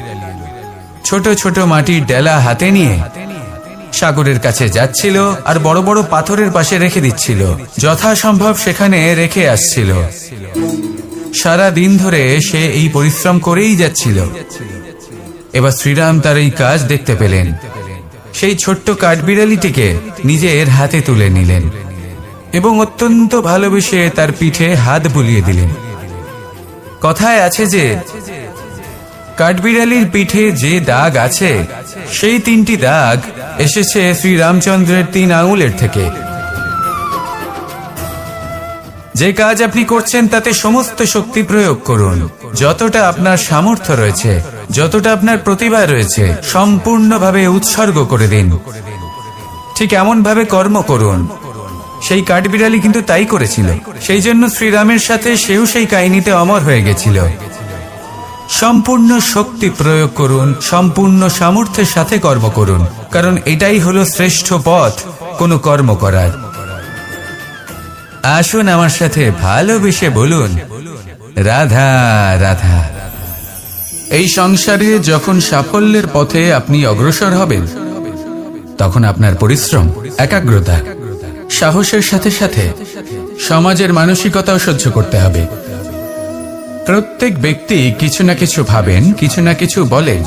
S1: ছোট ছোট মাটির ডেলা হাতে নিয়ে সাগরের কাছে যাচ্ছিল, আর বড় বড় পাথরের পাশে রেখে দিচ্ছিল, যথাসম্ভব সেখানে রেখে আসছিল। সারা দিন ধরে সে এই পরিশ্রম করেই যাচ্ছিল। এবার শ্রীরাম তার এই কাজ দেখতে পেলেন। সেই ছোট্ট কাঠবিড়ালিটিকে নিজের হাতে তুলে নিলেন এবং অত্যন্ত ভালোবেসে তার পিঠে হাত বুলিয়ে দিলেন। কথায় আছে যে কাঠবিড়ালির পিঠে যে দাগ আছে, সেই 3টি দাগ এসেছে শ্রীরামচন্দ্রের 3 আঙুলের থেকে। যে কাজ আপনি করছেন তাতে সমস্ত শক্তি প্রয়োগ করুন, যতটা আপনার সামর্থ্য রয়েছে, যতটা আপনার প্রতিভা রয়েছে সম্পূর্ণভাবে উৎসর্গ করে দিন। ঠিক এমন ভাবে কর্ম করুন। সেই কাঠবিড়ালি কিন্তু তাই করেছিল, সেই জন্য শ্রীরামের সাথে সেও সেই কাহিনীতে অমর হয়ে গেছিল। সম্পূর্ণ শক্তি প্রয়োগ করুন, সম্পূর্ণ সামর্থ্যের সাথে কর্ম করুন, কারণ এটাই হলো শ্রেষ্ঠ পথ কোনো কর্ম করার। আসুন আমার সাথে ভালোবেসে বলুন, রাধা রাধা। এই সংসারে যখন সাফল্যের পথে আপনি অগ্রসর হবেন, তখন আপনার পরিশ্রম, একাগ্রতা, সাহসের সাথে সাথে সমাজের মানসিকতাও সহ্য করতে হবে। প্রত্যেক ব্যক্তি কিছু না কিছু ভাবেন, কিছু না কিছু বলেন।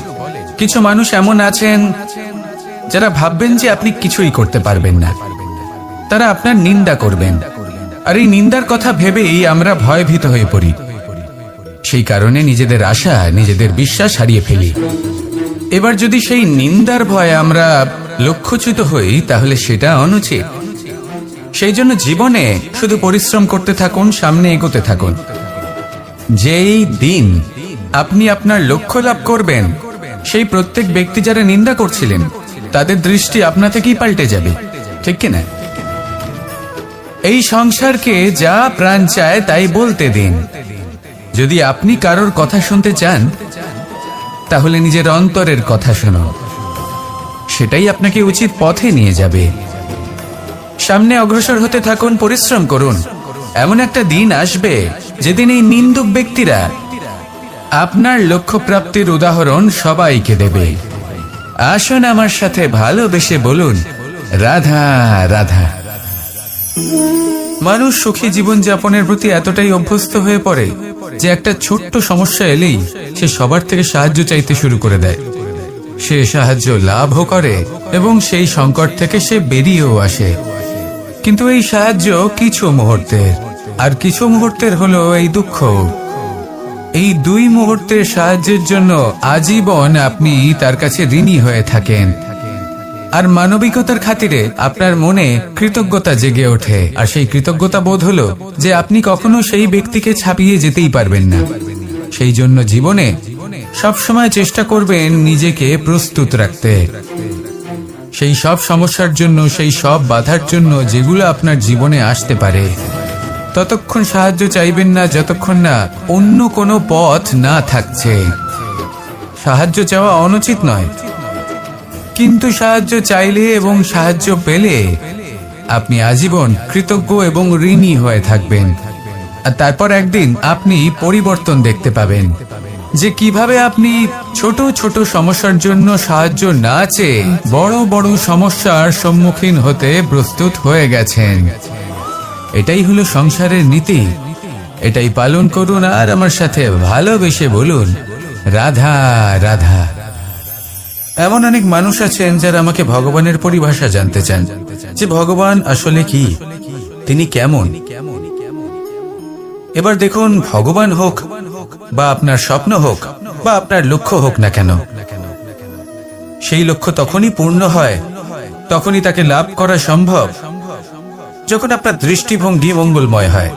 S1: কিছু মানুষ এমন আছেন যারা ভাববেন যে আপনি কিছুই করতে পারবেন না, তারা আপনার নিন্দা করবেন, আর এই নিন্দার কথা ভেবেই আমরা ভয়ভীত হয়ে পড়ি। সেই কারণে নিজেদের আশা, নিজেদের বিশ্বাস হারিয়ে ফেলি। এবার যদি সেই নিন্দার ভয়ে আমরা লক্ষ্যচ্যুত হই, তাহলে সেটা অনুচিত। সেই জন্য জীবনে শুধু পরিশ্রম করতে থাকুন, সামনে এগোতে থাকুন। যেই দিন আপনি আপনার লক্ষ্য লাভ করবেন, সেই প্রত্যেক ব্যক্তি যারা নিন্দা করছিলেন তাদের দৃষ্টি আপনা থেকেই পাল্টে যাবে, ঠিক কিনা? এই সংসারকে যা প্রাণ চায় তাই বলতে দিন। যদি আপনি কারোর কথা শুনতে চান, তাহলে নিজের অন্তরের কথা শুনুন, সেটাই আপনাকে উচিত পথে নিয়ে যাবে। সামনে অগ্রসর হতে থাকুন, পরিশ্রম করুন। এমন একটা দিন আসবে যেদিন এই নিন্দুক ব্যক্তিরা আপনার লক্ষ্য প্রাপ্তির উদাহরণ সবাইকে দেবে। আসুন আমার সাথে ভালোবেসে বলুন, রাধা রাধা। মানুষ সুখী জীবনযাপনের প্রতি এতটাই অভ্যস্ত হয়ে পড়ে যে একটা ছোট্ট সমস্যা এলেই সে সবার থেকে সাহায্য চাইতে শুরু করে দেয়। সে সাহায্য লাভও করে এবং সেই সংকট থেকে সে বেরিয়েও আসে। কিন্তু এই সাহায্য কিছু মুহূর্তের, আর কিছু মুহূর্তের হলো এই দুঃখ। এই দুই মুহূর্তের সাহায্যের জন্য আজীবন আপনি তার কাছে ঋণী হয়ে থাকেন। আর মানবিকতার খাতিরে আপনার মনে কৃতজ্ঞতা জেগে ওঠে, আর সেই কৃতজ্ঞতা বোধ হলো যে আপনি কখনো সেই ব্যক্তিকে ছাপিয়ে যেতেই পারবেন না। সেই জন্য জীবনে সবসময় চেষ্টা করবেন নিজেকে প্রস্তুত রাখতে, সেই সব সমস্যার জন্য, সেই সব বাধার জন্য যেগুলো আপনার জীবনে আসতে পারে। ততক্ষণ সাহায্য চাইবেন না যতক্ষণ না অন্য কোনো পথ না থাকছে। সাহায্য চাওয়া অনুচিত নয়, কিন্তু সাহায্য চাইলে এবং সাহায্য পেলে আপনি আজীবন কৃতজ্ঞ এবং ঋণী হয়ে থাকবেন। আর তারপর একদিন আপনি পরিবর্তন দেখতে পাবেন যে কিভাবে আপনি ছোট ছোট সমস্যার জন্য সাহায্য না চেয়ে বড় বড় সমস্যার সম্মুখীন হতে প্রস্তুত হয়ে গেছেন। এটাই হলো সংসারের নীতি। এটাই পালন করুন আর আমার সাথে ভালোবেসে বলুন, রাধা রাধা। এমন অনেক মানুষ আছেন যারা আমাকে ভগবানের পরিভাষা জানতে চান, যে ভগবান আসলে কি, তিনি কেমন। এবার দেখুন, ভগবান হোক বা আপনার স্বপ্ন হোক বা আপনার লক্ষ্য হোক না কেন, সেই লক্ষ্য তখনই পূর্ণ হয়, তখনই তাকে লাভ করা সম্ভব যখন আপনার দৃষ্টিভঙ্গি মঙ্গলময় হয়,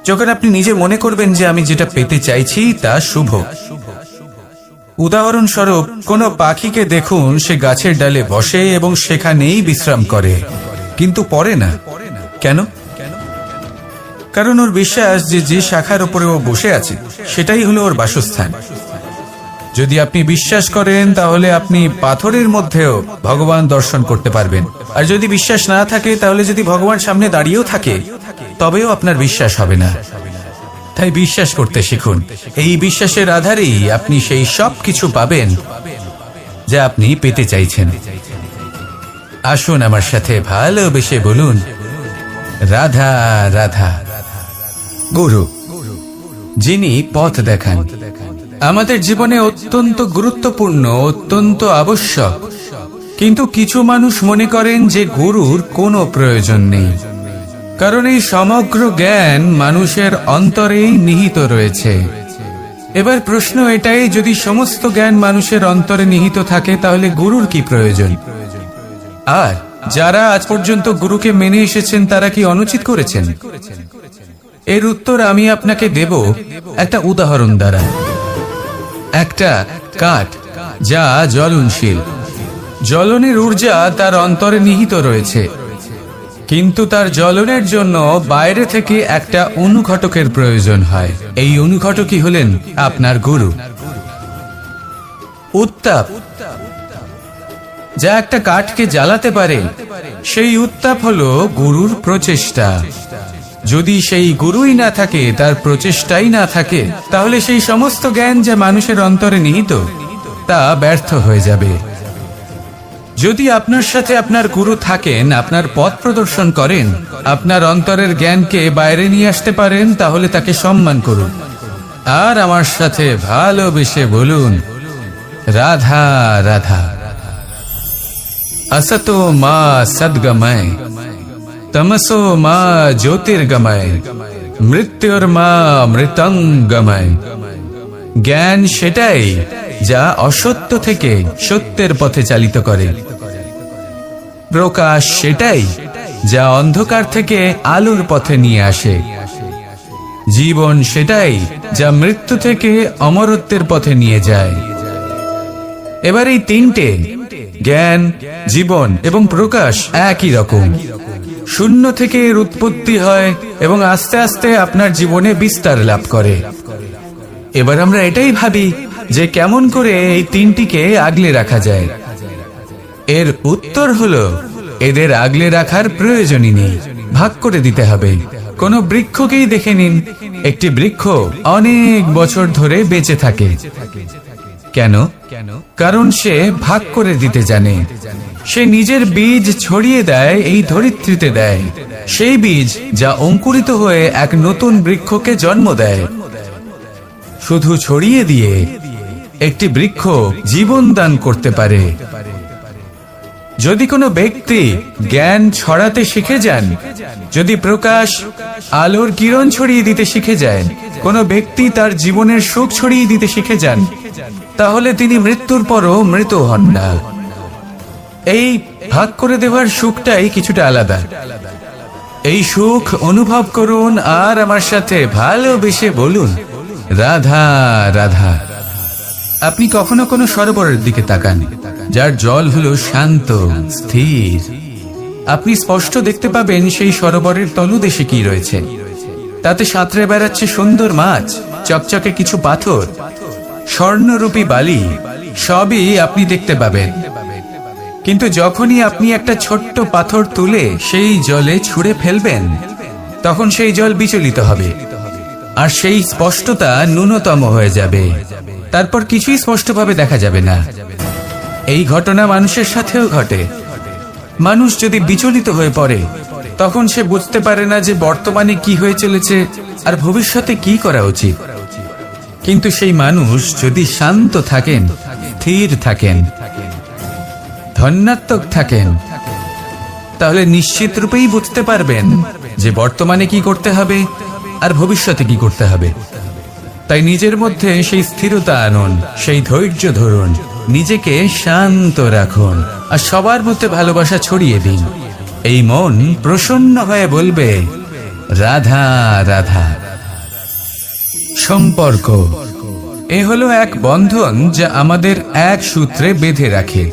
S1: যখন আপনি নিজে মনে করবেন যে আমি যেটা পেতে চাইছি তা শুভ। উদাহরণস্বরূপ, কোনো পাখিকে দেখুন, সে গাছের ডালে বসে এবং সেখানেই বিশ্রাম করে, কিন্তু পড়ে না। কেন? কারণ ওর বিশ্বাস যে যে শাখার উপরে ও বসে আছে সেটাই হলো ওর বাসস্থান। যদি আপনি বিশ্বাস করেন তাহলে আপনি পাথরের মধ্যেও ভগবান দর্শন করতে পারবেন, আর যদি বিশ্বাস না থাকে তাহলে যদি ভগবান সামনে দাঁড়িয়েও থাকে তবেও আপনার বিশ্বাস হবে না। তাই বিশ্বাস করতে শিখুন। এই বিশ্বাসের আধারেই আপনি সেই সব কিছু পাবেন যা আপনি পেতে চাইছেন। আসুন আমার সাথে ভালোবেসে বলুন, রাধা রাধা। গুরু, যিনি পথ দেখান, আমাদের জীবনে অত্যন্ত গুরুত্বপূর্ণ, অত্যন্ত আবশ্যক। কিন্তু কিছু মানুষ মনে করেন যে গুরুর কোনো প্রয়োজন নেই, কারণ এই সমগ্র জ্ঞান মানুষের অন্তরেই নিহিত রয়েছে। এবার প্রশ্ন এটাই, যদি সমস্ত জ্ঞান মানুষের অন্তরে নিহিত থাকে তাহলে গুরুর কি প্রয়োজন? আর যারা আজ পর্যন্ত গুরুকে মেনে এসেছেন তারা কি অনুচিত করেছেন? এর উত্তর আমি আপনাকে দেব একটা উদাহরণ দ্বারা। একটা কাঠ যা জ্বলনশীল, জ্বলনের ঊর্জা তার অন্তরে নিহিত রয়েছে, কিন্তু তার জ্বলনের জন্য বাইরে থেকে একটা অনুঘটকের প্রয়োজন হয়। এই অনুঘটকই হলেন আপনার গুরু। উত্তাপ যা একটা কাঠকে জ্বালাতে পারে, সেই উত্তাপ হলো গুরুর প্রচেষ্টা। যদি সেই গুরুই না থাকে, তার প্রচেষ্টাই না থাকে, তাহলে সেই সমস্ত জ্ঞান যা মানুষের অন্তরে নিহিত তা ব্যর্থ হয়ে যাবে। যদি আপনার সাথে আপনার গুরু থাকেন, আপনার পথ প্রদর্শন করেন, আপনার অন্তরের জ্ঞানকে বাইরে নিয়ে আসতে পারেন, তাহলে তাকে সম্মান করুন আর আমার সাথে ভালোবেসে বলুন, রাধা রাধা। असतो मा सद्गमय, तमसो मा ज्योतिर्गमय, मृत्युर्मा मृतंगमय। জ্ঞান সেটাই যা অসত্য থেকে সত্যের পথে চালিত করে। প্রকাশ সেটাই যা অন্ধকার থেকে আলোর পথে নিয়ে আসে। জীবন সেটাই যা মৃত্যু থেকে অমরত্বের পথে নিয়ে যায়। এবার এই তিনটে, জ্ঞান, জীবন এবং প্রকাশ, একই রকম। শূন্য থেকে এর উৎপত্তি হয় এবং আস্তে আস্তে আপনার জীবনে বিস্তার লাভ করে। এবার আমরা এটাই ভাবি যে কেমন করে এই তিনটিকে আগলে রাখা যায়। এর উত্তর হলো, এদের আগলে রাখার প্রয়োজনই নেই, ভাগ করে দিতে হবে। কোন বৃক্ষকেই দেখে নিন, একটি বৃক্ষ অনেক বছর ধরে বেঁচে থাকে। কেন? কারণ সে ভাগ করে দিতে জানে। সে নিজের বীজ ছড়িয়ে দেয়, এই ধরিত্রীতে দেয়, সেই বীজ যা অঙ্কুরিত হয়ে এক নতুন বৃক্ষকে জন্ম দেয়। শুধু ছড়িয়ে দিয়ে একটি বৃক্ষ জীবন দান করতে পারে। যদি কোনো ব্যক্তি জ্ঞান ছড়াতে শিখে যান, যদি প্রকাশ, আলোর কিরণ ছড়িয়ে দিতে শিখে যায়, কোনো ব্যক্তি তার জীবনের সুখ ছড়িয়ে দিতে শিখে যান, তাহলে তিনি মৃত্যুর পরও মৃত হন না। এই ভাগ করে দেওয়ার সুখটাই কিছুটা আলাদা। এই সুখ অনুভব করুন আর আমার সাথে ভালোবেসে বলুন, রাধা রাধা। আপনি কখনো কোনো সরোবরের দিকে তাকান, যার জল হলো শান্ত, স্থির। আপনি স্পষ্ট দেখতে পাবেন সেই সরোবরের তলদেশে কি রয়েছে। তাতে সাঁতরে বেড়াচ্ছে সুন্দর মাছ, চকচকে কিছু পাথর, স্বর্ণরূপী বালি, সবই আপনি দেখতে পাবেন। কিন্তু যখনই আপনি একটা ছোট্ট পাথর তুলে সেই জলে ছুঁড়ে ফেলবেন, তখন সেই জল বিচলিত হবে আর সেই স্পষ্টতা ন্যূনতম হয়ে যাবে। তারপর কিছুই স্পষ্টভাবে দেখা যাবে না। এই ঘটনা মানুষের সাথেও ঘটে। মানুষ যদি বিচলিত হয়ে পড়ে, তখন সে বুঝতে পারে না যে বর্তমানে কি হয়ে চলেছে আর ভবিষ্যতে কি করা উচিত। কিন্তু সেই মানুষ যদি শান্ত থাকেন, স্থির থাকেন, ধন্যাত্মক থাকেন, তাহলে নিশ্চিত রূপেই বুঝতে পারবেন যে বর্তমানে কি করতে হবে আর ভবিষ্যতে কি করতে হবে। তাই নিজের মধ্যে সেই স্থিরতা আনুন, সেই ধৈর্য ধরুন, নিজেকে শান্ত রাখুন আর সবার মধ্যে ভালোবাসা ছড়িয়ে দিন। এই মন প্রসন্ন হয়ে বলবে, রাধা রাধা। সম্পর্ক এ হলো এক বন্ধন যা আমাদের এক সূত্রে বেঁধে রাখে।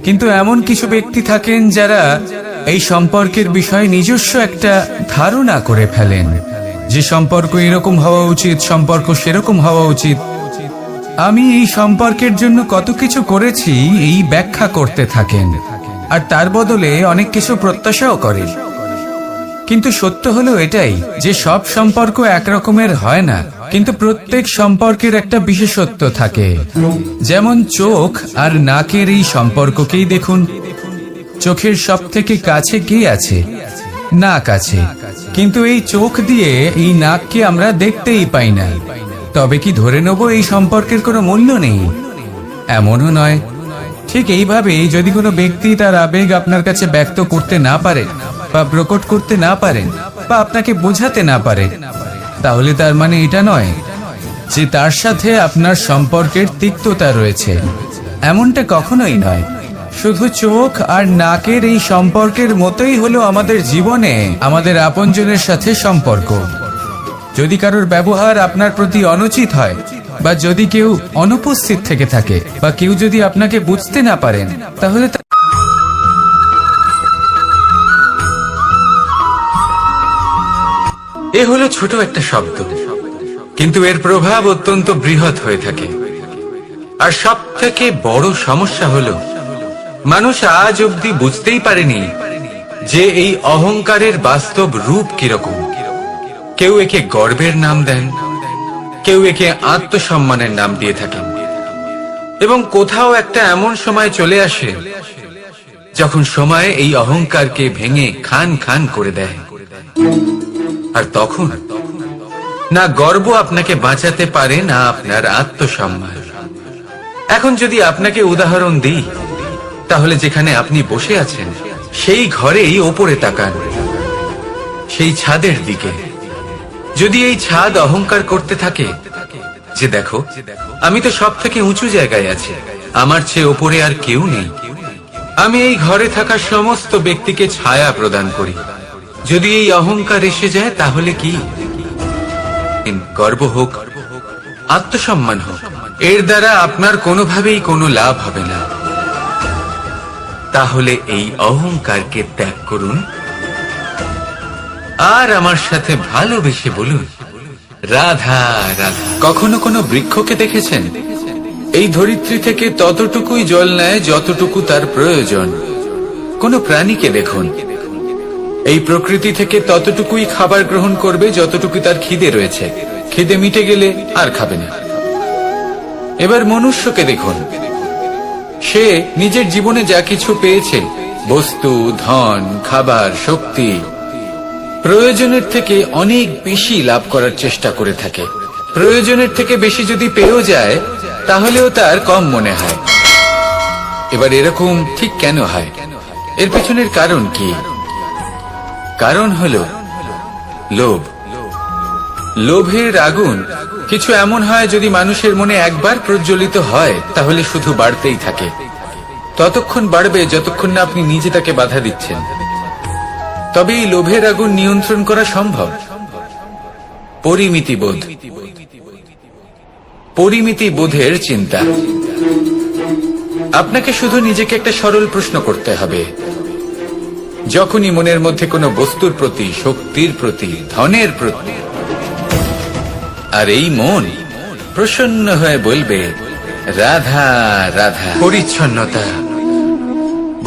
S1: কিন্তু এমন কিছু ব্যক্তি থাকেন যারা এই সম্পর্কের বিষয়ে নিজস্ব একটা ধারণা করে ফেলেন যে সম্পর্ক এরকম হওয়া উচিত, সম্পর্ক সেরকম হওয়া উচিত। আমি এই সম্পর্কের জন্য কত কিছু করেছি এই ব্যাখ্যা করতে থাকেন আর তার বদলে অনেক কিছু প্রত্যাশাও করেন। কিন্তু সত্য হলো এটাই যে সব সম্পর্ক একরকমের হয় না, কিন্তু প্রত্যেক সম্পর্কের একটা বিশেষত্ব থাকে। যেমন চোখ আর নাকের এই সম্পর্ককেই দেখুন। চোখের সব থেকে কাছে কে আছে? নাক আছে। কিন্তু এই চোখ দিয়ে এই নাককে আমরা দেখতেই পাই না। তবে কি ধরে নেব এই সম্পর্কের কোনো মূল্য নেই? এমনও নয়। ঠিক এইভাবেই যদি কোনো ব্যক্তি তার আবেগ আপনার কাছে ব্যক্ত করতে না পারে বা প্রকট করতে না পারেন বা আপনাকে বোঝাতে না পারে, তাহলে তার মানে এটা নয় যে তার সাথে আপনার সম্পর্কের তিক্ততা রয়েছে। এমনটা কখনোই নয়। শুধু চোখ আর নাকের এই সম্পর্কের মতোই হলো আমাদের জীবনে আমাদের আপনজনের সাথে সম্পর্ক। যদি কারোর ব্যবহার আপনার প্রতি অনুচিত হয়, বা যদি কেউ অনুপস্থিত থেকে থাকে, বা কেউ যদি আপনাকে বুঝতে না পারেন, তাহলে এ হলো ছোট একটা শব্দ, কিন্তু এর প্রভাব অত্যন্ত বৃহৎ হয়ে থাকে। আর সব থেকে বড় সমস্যা হলো মানুষ আজ অব্দি বুঝতেই পারেনি যে এই অহংকারের বাস্তব রূপ কিরকম। কেউ একে গর্বের নাম দেন, কেউ একে আত্মসম্মানের নাম দিয়ে থাকেন, এবং কোথাও একটা এমন সময় চলে আসে যখন সময় এই অহংকারকে ভেঙে খান খান করে দেয়। আর তখন না গর্ব আপনাকে বাঁচাতে পারে, না আপনার আত্মসম্মান। এখন যদি আপনাকে উদাহরণ দিই, তাহলে যেখানে আপনি বসে আছেন সেই ঘরেই ওপরে তাকান, সেই ছাদের দিকে। যদি এই ছাদ অহংকার করতে থাকে যে দেখো, আমি তো সব থেকে উঁচু জায়গায় আছি, আমার চেয়ে ওপরে আর কেউ নেই, আমি এই ঘরে থাকা সমস্ত ব্যক্তিকে ছায়া প্রদান করি, যদি এই অহংকার এসে যায় তাহলে কি? গর্ব হোক, আত্মসম্মান হোক, এর দ্বারা আপনার কোনোভাবেই কোনো লাভ হবে না। তাহলে এই অহংকারকে ত্যাগ করুন আর আমার সাথে ভালোবেসে বলুন, রাধা রাধা। কখনো কোনো বৃক্ষকে দেখেছেন? এই ধরিত্রী থেকে ততটুকুই জল নেয় যতটুকু তার প্রয়োজন। কোনো প্রাণীকে দেখুন, এই প্রকৃতি থেকে ততটুকুই খাবার গ্রহণ করবে যতটুকু তার খিদে রয়েছে, খিদে মিটে গেলে আর খাবে না। এবার মনুষ্যকে দেখুন, সে নিজের জীবনে যা কিছু পেয়েছে, বস্তু, ধন, খাবার, শক্তি, প্রয়োজনের থেকে অনেক বেশি লাভ করার চেষ্টা করে থাকে। প্রয়োজনের থেকে বেশি যদি পেয়েও যায় তাহলেও তার কম মনে হয়। এবার এরকম ঠিক কেন হয়? এর পেছনের কারণ কি? কারণ হলো লোভ। লোভের আগুন কিছু এমন হয়, যদি মানুষের মনে একবার প্রজ্বলিত হয় তাহলে শুধু বাড়তেই থাকে। ততক্ষণ বাড়বে যতক্ষণ না আপনি নিজে তাকে বাধা দিচ্ছেন। তবে এই লোভের আগুন নিয়ন্ত্রণ করা সম্ভব। পরিমিতিবোধ, পরিমিতিবোধের চিন্তা। আপনাকে শুধু নিজেকে একটা সরল প্রশ্ন করতে হবে। যখনই মনের মধ্যে কোনো বস্তুর প্রতি, শক্তির প্রতি, ধনের প্রতি, আর এই মন প্রসন্ন হয়ে বলবে রাধা রাধা। পরিচ্ছন্নতা।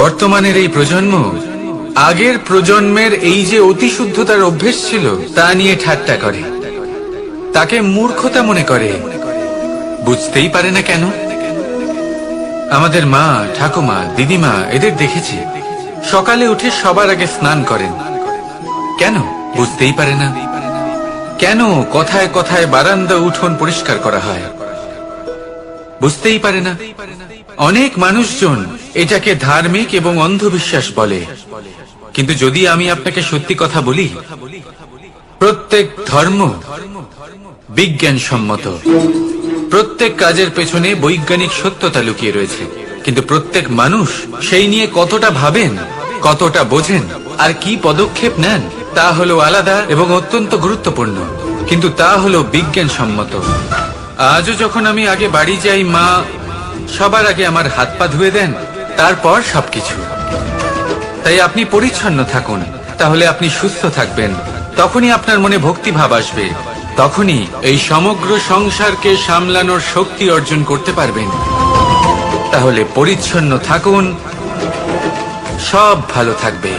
S1: বর্তমানের এই প্রজন্ম আগের প্রজন্মের এই যে অতি শুদ্ধতার অভ্যেস ছিল তা নিয়ে ঠাট্টা করে, তাকে মূর্খতা মনে করে। বুঝতেই পারে না কেন। আমাদের মা, ঠাকুমা, দিদিমা, এদের দেখেছি সকালে উঠে সবার আগে স্নান করেন। কেন? বুঝতেই পারে না। কেন কথায় কথায় বারান্দা, উঠোন পরিষ্কার করা হয়? বুঝতেই পারে না। অনেক মানুষজন এটাকে ধার্মিক এবং অন্ধবিশ্বাস বলে, কিন্তু যদি আমি আপনাকে সত্যি কথা বলি, প্রত্যেক ধর্ম বিজ্ঞানসম্মত। প্রত্যেক কাজের পেছনে বৈজ্ঞানিক সত্যতা লুকিয়ে রয়েছে, কিন্তু প্রত্যেক মানুষ সেই নিয়ে কতটা ভাবেন, কতটা বোঝেন, আর কি পদক্ষেপ নেন তা হলো আলাদা এবং অত্যন্ত গুরুত্বপূর্ণ, কিন্তু তা হলো বিজ্ঞানসম্মত। আজও যখন আমি আগে বাড়ি যাই, মা সবার আগে আমার হাত পা ধুয়ে দেন, তারপর সবকিছু। তাই আপনি পরিচ্ছন্ন থাকুন, তাহলে আপনি সুস্থ থাকবেন। তখনই আপনার মনে ভক্তিভাব আসবে, তখনই এই সমগ্র সংসারকে সামলানোর শক্তি অর্জন করতে পারবেন। তাহলে পরিচ্ছন্ন থাকুন, সব ভালো থাকবে।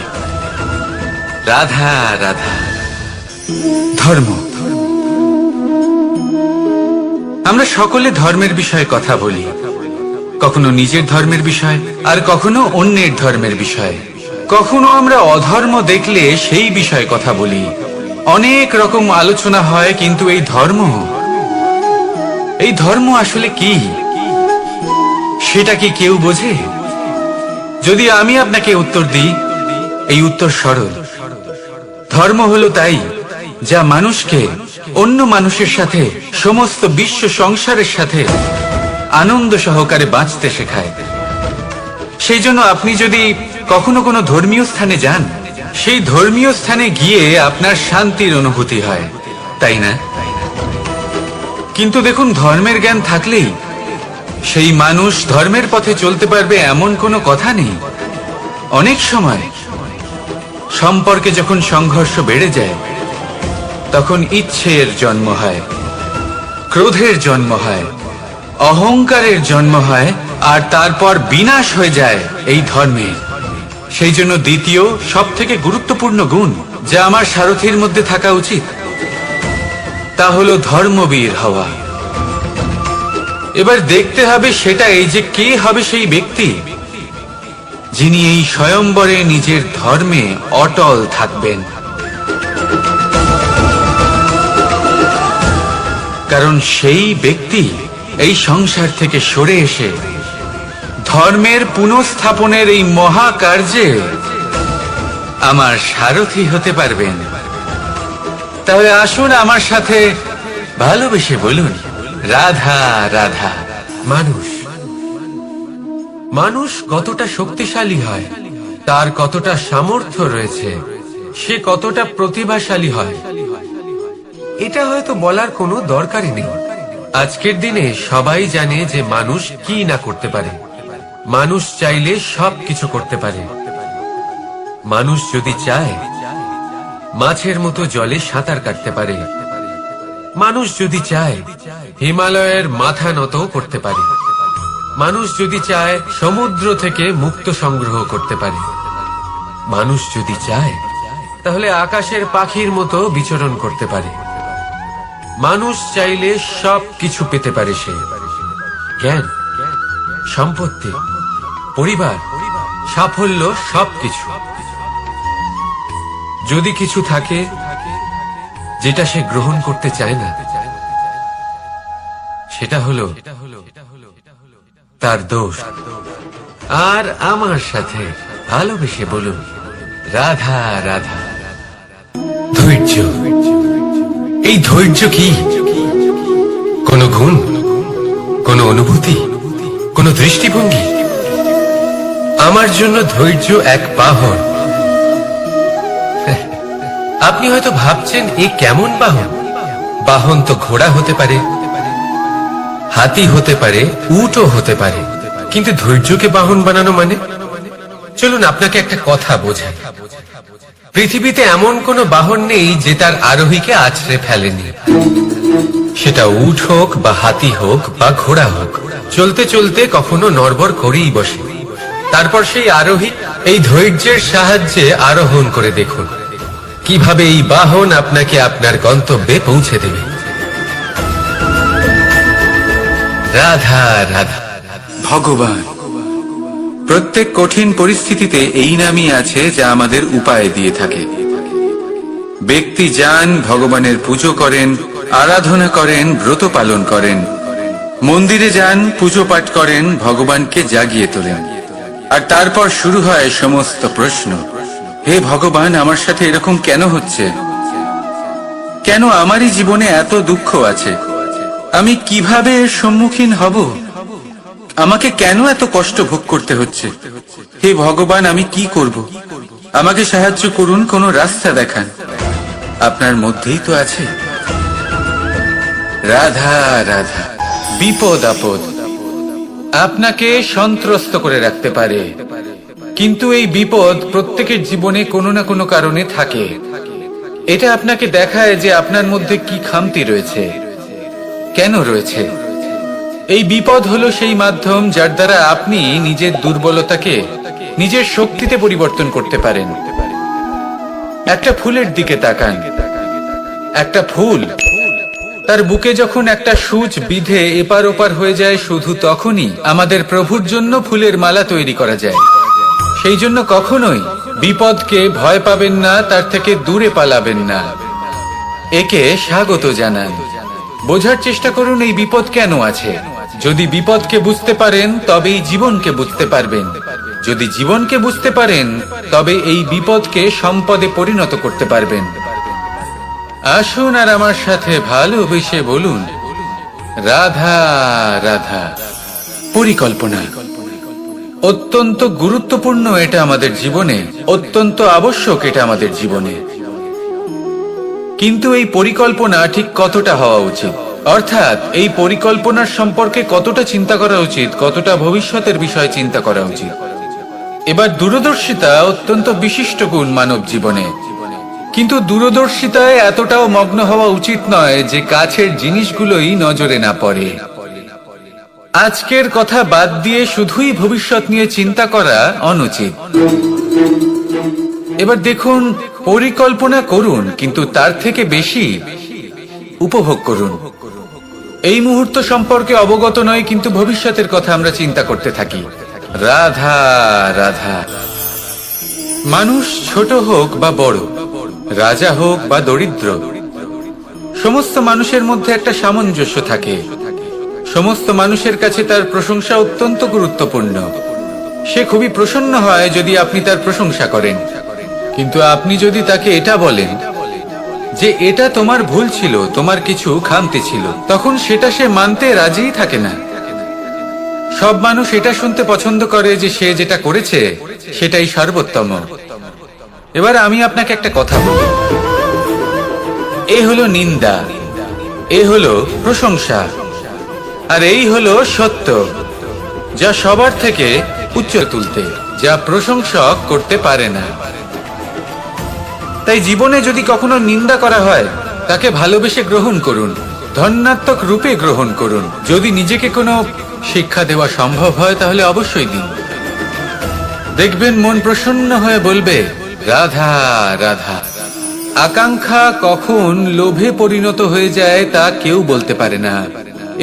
S1: রাধা রাধা। ধর্ম। আমরা সকলে ধর্মের বিষয়ে কথা বলি, কখনো নিজের ধর্মের বিষয়, আর কখনো অন্যের ধর্মের বিষয়। কখনো আমরা অধর্ম দেখলে সেই বিষয়ে কথা বলি। অনেক রকম আলোচনা হয়, কিন্তু এই ধর্ম আসলে কি, সেটা কি কেউ বোঝে? যদি আমি আপনাকে উত্তর দিই, এই উত্তর সরল। ধর্ম হলো তাই যা মানুষকে অন্য মানুষের সাথে, সমস্ত বিশ্ব সংসারের সাথে আনন্দ সহকারে বাঁচতে শেখায়। সেই জন্য আপনি যদি কখনো কোনো ধর্মীয় স্থানে যান, সেই ধর্মীয় স্থানে গিয়ে আপনার শান্তির অনুভূতি হয়, তাই না? কিন্তু দেখুন, ধর্মের জ্ঞান থাকলেই সেই মানুষ ধর্মের পথে চলতে পারবে এমন কোনো কথা নেই। অনেক সময় সম্পর্কে যখন সংঘর্ষ বেড়ে যায়, তখন ইচ্ছের জন্ম হয়, ক্রোধের জন্ম হয়, অহংকারের জন্ম হয়, আর তারপর বিনাশ হয়ে যায় এই ধর্মে। সেই জন্য দ্বিতীয় সব থেকে গুরুত্বপূর্ণ গুণ যা আমার সারথীর মধ্যে থাকা উচিত, তা হলো ধর্মবীর হওয়া। এবার দেখতে হবে সেটা এই যে কে হবে সেই ব্যক্তি যিনি এই স্বয়ম্বরে নিজের ধর্মে অটল থাকবেন। কারণ সেই ব্যক্তি এই সংসার থেকে সরে এসে ধর্মের পুনঃস্থাপনের এই মহাকার্যে আমার সারথী হতে পারবেন। তাহলে আসুন আমার সাথে ভালোবেসে বলুন, রাধা রাধা।
S2: মানুষ কতটা শক্তিশালী হয়, তার কতটা সামর্থ্য রয়েছে, সে কতটা প্রতিভাশালী হয়, এটা হয়তো বলার কোনো দরকারই নেই। আজকের দিনে সবাই জানে যে মানুষ কি না করতে পারে। মানুষ চাইলে সবকিছু করতে পারে। মানুষ যদি চায় মাছের মতো জলে সাঁতার কাটতে পারে। মানুষ যদি চায় হিমালয়ের মাথা নত করতে পারে। মানুষ যদি চায় সমুদ্র থেকে মুক্ত সংগ্রহ করতে পারে। মানুষ যদি চায় তাহলে আকাশের পাখির মতো বিচরণ করতে পারে। মানুষ চাইলে সব কিছু পেতে পারে। সে জ্ঞান, সম্পত্তি, পরিবার, সাফল্য, সবকিছু। যদি কিছু থাকে যেটা সে গ্রহণ করতে চায় না, সেটা হলো তার দোষ। আর আমার সাথে ভালোবেসে বলুন, রাধা রাধা।
S3: ধৈর্য। এই ধৈর্য কি কোন গুণ, কোন অনুভূতি, কোন দৃষ্টিভঙ্গি? আমার জন্য ধৈর্য এক বাহন। আপনি হয়তো ভাবছেন, এ কেমন বাহন? বাহন তো ঘোড়া হতে পারে, হাতি হতে পারে, উটও হতে পারে, কিন্তু ধৈর্যকে বাহন বানানো মানে? চলুন আপনাকে একটা কথা বোঝাই। পৃথিবীতে এমন কোনো বাহন নেই যে তার আরোহীকে আছড়ে ফেলেনি। সেটা উট হোক বা হাতি হোক বা ঘোড়া হোক, চলতে চলতে কখনো নড়বড় করেই বসে। তারপর সেই আরোহী এই ধৈর্যের সাহায্যে আরোহণ করে দেখুন কিভাবে এই বাহন আপনাকে আপনার গন্তব্যে পৌঁছে দেবে। রাধা রাধা।
S1: ভগবান প্রত্যেক কঠিন পরিস্থিতিতে এই নামই আছে যা আমাদের উপায় দিয়ে থাকে। ব্যক্তি যান, ভগবানের পুজো করেন, আরাধনা করেন, ব্রত পালন করেন, মন্দিরে যান, পুজো পাঠ করেন, ভগবানকে জাগিয়ে তোলেন, আর তারপর শুরু হয় সমস্ত প্রশ্ন। হে ভগবান, আমার সাথে এরকম কেন হচ্ছে? কেন আমারই জীবনে এত দুঃখ আছে? আমি কিভাবে এর সম্মুখীন হব? আমাকে কেন এত কষ্ট ভোগ করতে হচ্ছে? হে ভগবান, আমি কি করব? আমাকে সাহায্য করুন, কোনো রাস্তা দেখান। আপনার মধ্যেই তো আছে। রাধা রাধা। বিপদ আপদ আপনাকে সন্ত্রস্ত করে রাখতে পারে, কিন্তু এই বিপদ প্রত্যেকের জীবনে কোনো না কোনো কারণে থাকে। এটা আপনাকে দেখায় যে আপনার মধ্যে কি খামতি রয়েছে, কেন রয়েছে। এই বিপদ হলো সেই মাধ্যম যার দ্বারা আপনি নিজের দুর্বলতাকে নিজের শক্তিতে পরিবর্তন করতে পারেন। একটা ফুলের দিকে তাকান। একটা ফুল, তার বুকে যখন একটা সূচ বিধে এপার ওপার হয়ে যায়, শুধু তখনই আমাদের প্রভুর জন্য ফুলের মালা তৈরি করা যায়। সেই জন্য কখনোই বিপদকে ভয় পাবেন না, তার থেকে দূরে পালাবেন না, একে স্বাগত জানান। বোঝার চেষ্টা করুন এই বিপদ কেন আছে। যদি বিপদকে বুঝতে পারেন তবেই জীবনকে বুঝতে পারবেন। যদি জীবনকে বুঝতে পারেন তবে এই বিপদকে সম্পদে পরিণত করতে পারবেন। আসুন আর আমার সাথে ভালোবেসে বলুন, রাধা রাধা। পরিকল্পনা। অত্যন্ত গুরুত্বপূর্ণ এটা আমাদের জীবনে, অত্যন্ত আবশ্যক এটা আমাদের জীবনে। কিন্তু এই পরিকল্পনা ঠিক কতটা হওয়া উচিত, অর্থাৎ এই পরিকল্পনার সম্পর্কে কতটা চিন্তা করা উচিত, কতটা ভবিষ্যতের বিষয়ে চিন্তা করা উচিত। এবার দূরদর্শিতা অত্যন্ত বিশিষ্ট গুণ মানব জীবনে, কিন্তু দূরদর্শিতায় এতটাও মগ্ন হওয়া উচিত নয় যে কাছের জিনিসগুলোই নজরে না পড়ে। আজকের কথা বাদ দিয়ে শুধুই ভবিষ্যৎ নিয়ে চিন্তা করা অনুচিত। এবার দেখুন, পরিকল্পনা করুন, কিন্তু তার থেকে বেশি উপভোগ করুন। এই মুহূর্ত সম্পর্কে অবগত নয়, কিন্তু ভবিষ্যতের কথা আমরা চিন্তা করতে থাকি। রাধা রাধা। মানুষ ছোট হোক বা বড়, রাজা হোক বা দরিদ্র, সমস্ত মানুষের মধ্যে একটা সামঞ্জস্য থাকে। সমস্ত মানুষের কাছে তার প্রশংসা অত্যন্ত গুরুত্বপূর্ণ। সে খুবই প্রসন্ন হয় যদি আপনি তার প্রশংসা করেন, কিন্তু আপনি যদি তাকে এটা বলেন যে এটা তোমার ভুল ছিল, তোমার কিছু খামতি ছিল, তখন সেটা সে মানতে রাজিই থাকে না। সব মানুষ এটা শুনতে পছন্দ করে যে সে যেটা করেছে সেটাই সর্বোত্তম। এবার আমি আপনাকে একটা কথা বলি, এ হলো নিন্দা, এ হলো প্রশংসা, আর এই হলো সত্য, যা সবার থেকে উচ্চ তুলতে, যা প্রশংসক করতে পারে না। তাই জীবনে যদি কখনো নিন্দা করা হয়, তাকে ভালোবেসে গ্রহণ করুন, ধন্যাত্মক রূপে গ্রহণ করুন। যদি নিজেকে কোনো শিক্ষা দেওয়া সম্ভব হয় তাহলে অবশ্যই দিন। দেখবেন মন প্রসন্ন হয়ে বলবে রাধা রাধা। আকাঙ্ক্ষা কখন লোভে পরিণত হয়ে যায় তা কেউ বলতে পারে না।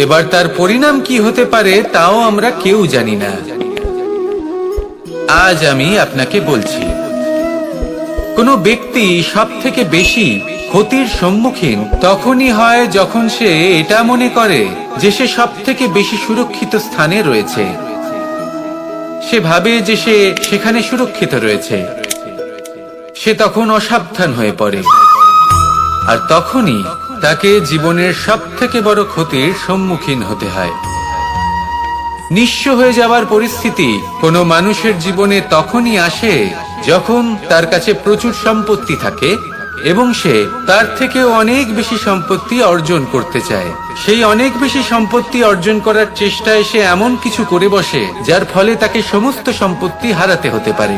S1: এবার তার পরিণাম কি হতে পারে তাও আমরা কেউ জানি না। আজ আমি আপনাকে বলছি, কোনো ব্যক্তি সব থেকে বেশি ক্ষতির সম্মুখীন তখনই হয় যখন সে এটা মনে করে যে সে সব থেকে বেশি সুরক্ষিত স্থানে রয়েছে। সে ভাবে যে সে সেখানে সুরক্ষিত রয়েছে। সে তখন অসাবধান হয়ে পড়ে, আর তখনই তাকে জীবনের সব থেকে বড় ক্ষতির সম্মুখীন হতে হয়। নিঃস্ব হয়ে যাওয়ার পরিস্থিতি কোনো মানুষের জীবনে তখনই আসে যখন তার কাছে প্রচুর সম্পত্তি থাকে এবং সে তার থেকেও অনেক বেশি সম্পত্তি অর্জন করতে চায়। সেই অনেক বেশি সম্পত্তি অর্জন করার চেষ্টায় সে এমন কিছু করে বসে যার ফলে তাকে সমস্ত সম্পত্তি হারাতে হতে পারে।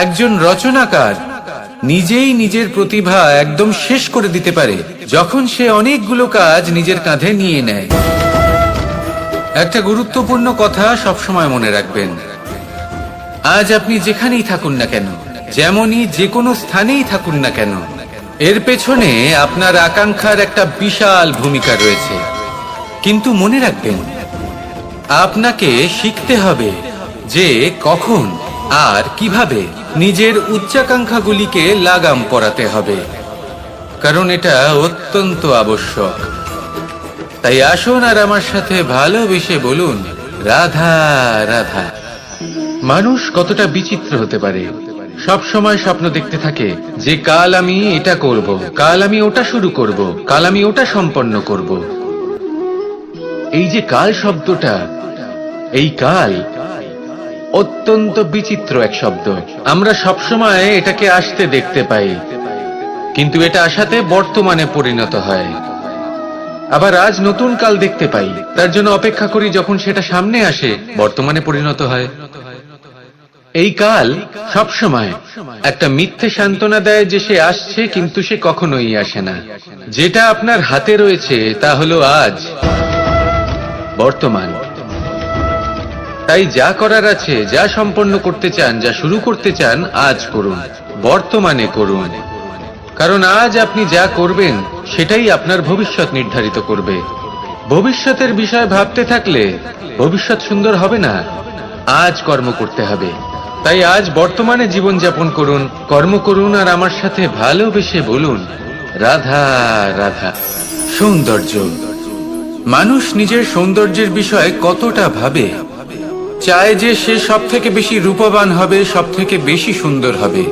S1: একজন রচনাকার নিজেই নিজের প্রতিভা একদম শেষ করে দিতে পারে যখন সে অনেকগুলো কাজ নিজের কাঁধে নিয়ে নেয়। একটা গুরুত্বপূর্ণ কথা সবসময় মনে রাখবেন, আজ আপনি যেখানেই থাকুন না কেন, যেমনই যে কোনো স্থানেই থাকুন না কেন, এর পেছনে আপনার আকাঙ্ক্ষার একটা বিশাল ভূমিকা রয়েছে। কিন্তু মনে রাখবেন, আপনাকে শিখতে হবে যে কখন আর কিভাবে নিজের উচ্চাকাঙ্ক্ষাগুলিকে লাগাম পরাতে হবে, কারণ এটা অত্যন্ত আবশ্যক। তাই আসুন আর আমার সাথে ভালোবেসে বলুন রাধা রাধা। মানুষ কতটা বিচিত্র হতে পারে, সব সময় স্বপ্ন দেখতে থাকে যে কাল আমি এটা করব, কাল আমি ওটা শুরু করব, কাল আমি ওটা সম্পন্ন করব। এই যে কাল শব্দটা, এই কাল অত্যন্ত বিচিত্র এক শব্দ। আমরা সবসময় এটাকে আসতে দেখতে পাই, কিন্তু এটা আসাতে বর্তমানে পরিণত হয়। আবার আজ নতুন কাল দেখতে পাই, তার জন্য অপেক্ষা করি, যখন সেটা সামনে আসে বর্তমানে পরিণত হয়। এই কাল সবসময় একটা মিথ্যে সান্ত্বনা দেয় যে সে আসছে, কিন্তু সে কখনোই আসে না। যেটা আপনার হাতে রয়েছে তা হলো আজ, বর্তমান। তাই যা করার আছে, যা সম্পন্ন করতে চান, যা শুরু করতে চান, আজ করুন, বর্তমানে করুন। কারণ আজ আপনি যা করবেন সেটাই আপনার ভবিষ্যৎ নির্ধারিত করবে। ভবিষ্যতের বিষয় ভাবতে থাকলে ভবিষ্যৎ সুন্দর হবে না। আজ কর্ম করতে হবে। তাই আজ বর্তমানে জীবন যাপন করুন, কর্ম করুন, আর আমার সাথে ভালোবেসে বলুন রাধা রাধা। সৌন্দর্য। মানুষ নিজের সৌন্দর্যের বিষয়ে কতটা ভাবে, চায় যে সে সব থেকে বেশি রূপবান হবে, সব থেকে বেশি সুন্দর হবে।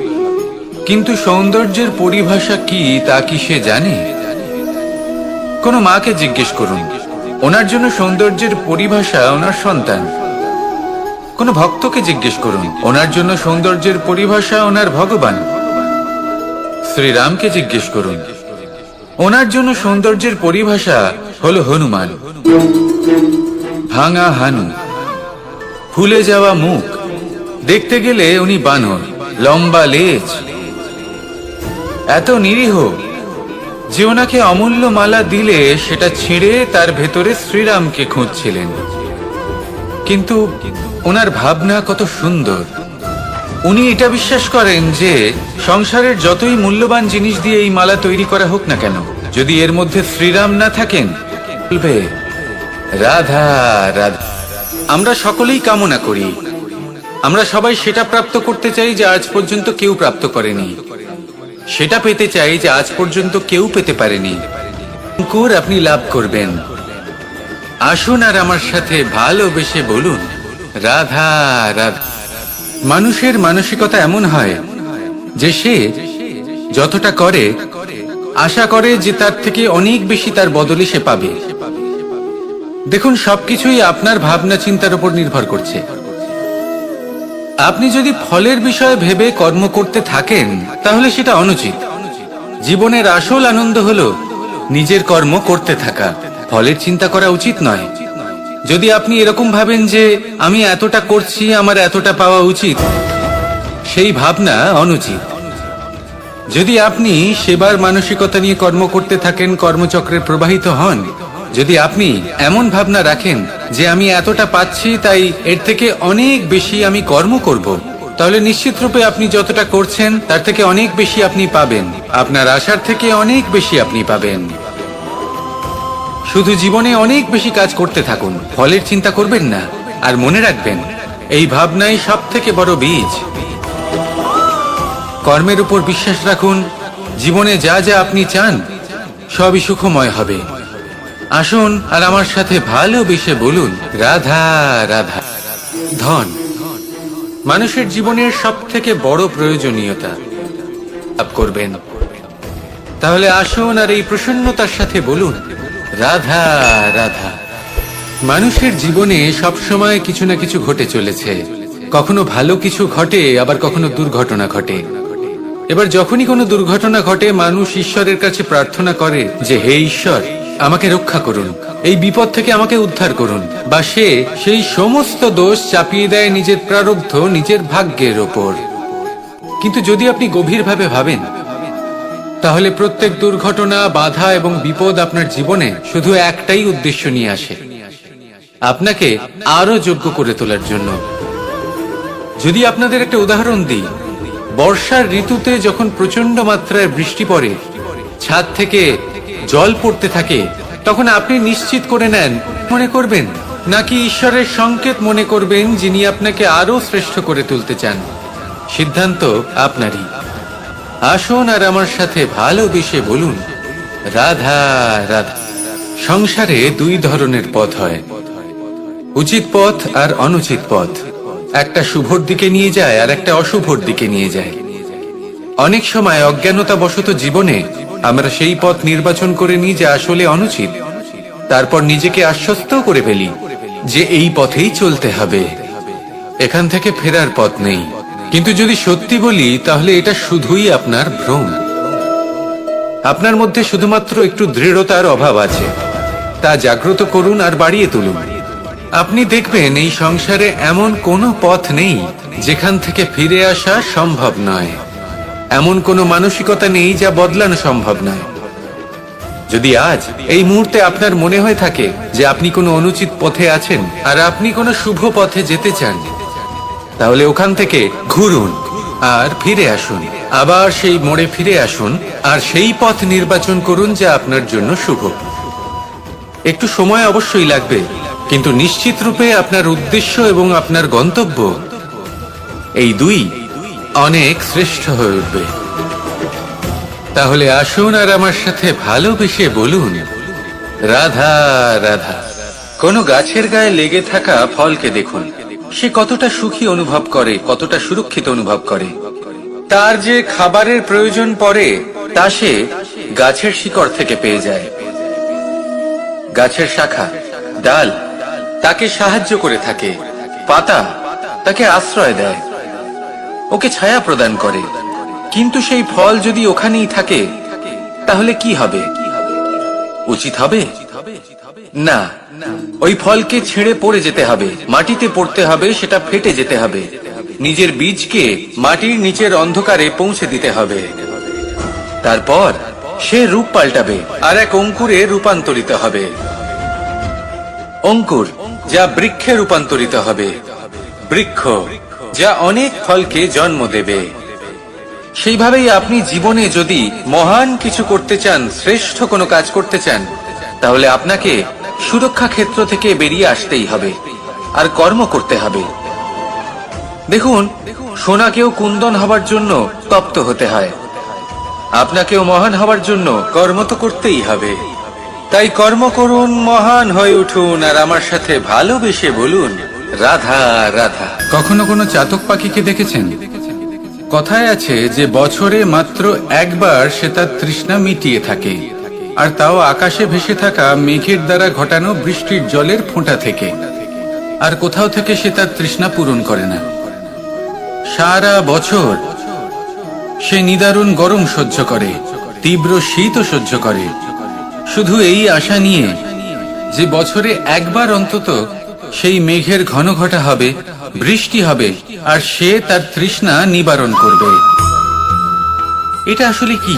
S1: কিন্তু সৌন্দর্যের পরিভাষা কি তা কি সে জানে? কোনো মাকে জিজ্ঞেস করুন, ওনার জন্য সৌন্দর্যের পরিভাষা ওনার সন্তান। কোনো ভক্তকে জিজ্ঞেস করুন, ওনার জন্য সৌন্দর্যের পরিভাষা ওনার ভগবান। শ্রীরামকে জিজ্ঞেস করুন, ওনার জন্য সৌন্দর্যের পরিভাষা হলো হনুমান। ভাঙা হানু, ফুলে যাওয়া মুখ, দেখতে গেলে উনি বানর, লম্বা লেজ, এত নিরীহ যে ওনাকে অমূল্য মালা দিলে সেটা ছিঁড়ে তার ভেতরে শ্রীরামকে খুঁজছিলেন। কিন্তু ওনার ভাবনা কত সুন্দর। উনি এটা বিশ্বাস করেন যে সংসারের যতই মূল্যবান জিনিস দিয়ে এই মালা তৈরি করা হোক না কেন, যদি এর মধ্যে শ্রীরাম না থাকেন, বলবে রাধা রাধা। আমরা সকলেই কামনা করি, আমরা সবাই সেটা প্রাপ্ত করতে চাই যে আজ পর্যন্ত কেউ প্রাপ্ত করেনি, সেটা পেতে চাই যে আজ পর্যন্ত কেউ পেতে পারেনি। অঙ্কুর আপনি লাভ করবেন। আসুন আর আমার সাথে ভালোবেসে বলুন রাধা রাধা। মানুষের মানসিকতা এমন হয় যে সে যতটা করে আশা করে যে তার থেকে অনেক বেশি তার বদলে সে পাবে। দেখুন, সবকিছুই আপনার ভাবনা চিন্তার উপর নির্ভর করছে। আপনি যদি ফলের বিষয়ে ভেবে কর্ম করতে থাকেন তাহলে সেটা অনুচিত। জীবনের আসল আনন্দ হলো নিজের কর্ম করতে থাকা, ফলের চিন্তা করা উচিত নয়। যদি আপনি এরকম ভাবেন যে আমি এতটা করছি, আমার এতটা পাওয়া উচিত, সেই ভাবনা অনুচিত। যদি আপনি সেবার মানসিকতা নিয়ে কর্ম করতে থাকেন, কর্মচক্রে প্রবাহিত হন, যদি আপনি এমন ভাবনা রাখেন যে আমি এতটা পাচ্ছি তাই এর থেকে অনেক বেশি আমি কর্ম করব, তাহলে নিশ্চিত রূপে আপনি যতটা করছেন তার থেকে অনেক বেশি আপনি পাবেন, আপনার আশার থেকে অনেক বেশি আপনি পাবেন। শুধু জীবনে অনেক বেশি কাজ করতে থাকুন, ফলের চিন্তা করবেন না। আর মনে রাখবেন, এই ভাবনাই সব থেকে বড় বীজ। কর্মের উপর বিশ্বাস রাখুন, জীবনে যা যা আপনি চান সবই সুখময় হবে। আসুন আর আমার সাথে ভালোবেসে বলুন রাধা রাধা। ধন মানুষের জীবনের সব থেকে বড় প্রয়োজনীয়তা লাভ করবেন, তাহলে আসুন আর এই প্রসন্নতার সাথে বলুন রাধা রাধা। মানুষের জীবনে সবসময় কিছু না কিছু ঘটে চলেছে। কখনো ভালো কিছু ঘটে, আবার কখনো দুর্ঘটনা ঘটে। এবার যখনই কোনো দুর্ঘটনা ঘটে, মানুষ ঈশ্বরের কাছে প্রার্থনা করে যে হে ঈশ্বর, আমাকে রক্ষা করুন, এই বিপদ থেকে আমাকে উদ্ধার করুন। বা সে সেই সমস্ত দোষ চাপিয়ে দেয় নিজের প্রারব্ধ, নিজের ভাগ্যের ওপর। কিন্তু যদি আপনি গভীরভাবে ভাবেন, তাহলে প্রত্যেক দুর্ঘটনা, বাধা এবং বিপদ আপনার জীবনে শুধু একটাই উদ্দেশ্য নিয়ে আসে, আপনাকে আরো যোগ্য করে তোলার জন্য। যদি আপনাদের একটা উদাহরণ দিই, বর্ষার ঋতুতে যখন প্রচন্ড মাত্রায় বৃষ্টি পড়ে, ছাদ থেকে জল পড়তে থাকে, তখন আপনি নিশ্চিত করে নেন মনে করবেন, নাকি ঈশ্বরের সংকেত মনে করবেন যিনি আপনাকে আরো শ্রেষ্ঠ করে তুলতে চান? সিদ্ধান্ত আপনারই। আসুন আর আমার সাথে ভালোবেসে বলুন রাধা রাধা। সংসারে দুই ধরনের পথ হয়, উচিত পথ আর অনুচিত পথ। একটা শুভর দিকে নিয়ে যায় আর একটা অশুভর দিকে নিয়ে যায়। অনেক সময় অজ্ঞানতাবশত জীবনে আমরা সেই পথ নির্বাচন করে নিই যা আসলে অনুচিত, তারপর নিজেকে আশ্বস্ত করে ফেলি যে এই পথেই চলতে হবে, এখান থেকে ফেরার পথ নেই। কিন্তু যদি সত্যি বলি, তাহলে এটা শুধুই আপনার ভ্রম। আপনার মধ্যে শুধুমাত্র একটু দৃঢ়তার অভাব আছে, তা জাগ্রত করুন আর বাড়িয়ে তুলুন। আপনি দেখবেন এই সংসারে এমন কোনো পথ নেই যেখান থেকে ফিরে আসা সম্ভব নয়, এমন কোনো মানসিকতা নেই যা বদলানো সম্ভব নয়। যদি আজ এই মুহূর্তে আপনার মনে হয়ে থাকে যে আপনি কোনো অনুচিত পথে আছেন আর আপনি কোনো শুভ পথে যেতে চান, তাহলে ওখান থেকে ঘুরুন আর ফিরে আসুন, আবার সেই মোড়ে ফিরে আসুন আর সেই পথ নির্বাচন করুন যা আপনার জন্য শুভ। একটু সময় অবশ্যই লাগবে, কিন্তু নিশ্চিত রূপে আপনার উদ্দেশ্য এবং আপনার গন্তব্য এই দুই অনেক শ্রেষ্ঠ হয়ে উঠবে। তাহলে আসুন আর আমার সাথে ভালোবেসে বলুন রাধা রাধা। কোনো গাছের গায়ে লেগে থাকা ফলকে দেখুন, সে কতটা সুখী অনুভব করে, কতটা সুরক্ষিত অনুভব করে। তার যে খাবারের প্রয়োজন পড়ে তা সে গাছের শিকড় থেকে পেয়ে যায়। গাছের শাখা, ডাল তাকে সাহায্য করে থাকে, পাতা
S2: তাকে আশ্রয় দেয়, ওকে ছায়া প্রদান করে। কিন্তু সেই ফল যদি ওখানেই থাকে তাহলে কি হবে? উচিত হবে না। ওই ফলকে ছেড়ে পড়ে যেতে হবে, মাটিতে পড়তে হবে, সেটা ফেটে যেতে হবে, নিজের বীজকে মাটির নিচের অন্ধকারে পৌঁছে দিতে হবে। তারপর সে রূপ পাল্টাবে আর এক অঙ্কুরে রূপান্তরিত হবে, অঙ্কুর যা বৃক্ষে রূপান্তরিত হবে, বৃক্ষ যা অনেক ফলকে জন্ম দেবে। সেইভাবেই আপনি জীবনে যদি মহান কিছু করতে চান, শ্রেষ্ঠ কোনো কাজ করতে চান, তাহলে আপনাকে সুরক্ষা ক্ষেত্র থেকে বেরিয়ে আসতেই হবে আর কর্ম করতে হবে। দেখুন, সোনাকেও কুন্দন হবার জন্য তপ্ত হতে হয়, আপনাকেও মহান হবার জন্য কর্ম তো করতেই হবে। তাই কর্ম করুন, মহান হয়ে উঠুন, আর আমার সাথে ভালোবেসে বলুন, রাধা রাধা।
S1: কখনো কোনো চাতক পাখিকে দেখেছেন? কথায় আছে যে বছরে মাত্র একবার সে তার তৃষ্ণা মিটিয়ে থাকে, আর তাও আকাশে ভেসে থাকা মেঘের দ্বারা ঘটানো বৃষ্টির জলের ফোঁটা থেকে। আর কোথাও থেকে সে তার তৃষ্ণা পূরণ করে না। সারা বছর সে নিদারুণ গরম সহ্য করে, তীব্র শীতও সহ্য করে, শুধু এই আশা নিয়ে যে বছরে একবার অন্তত সেই মেঘের ঘন ঘটা হবে, বৃষ্টি হবে, আর সে তার তৃষ্ণা নিবারণ করবে। এটা আসলে কি?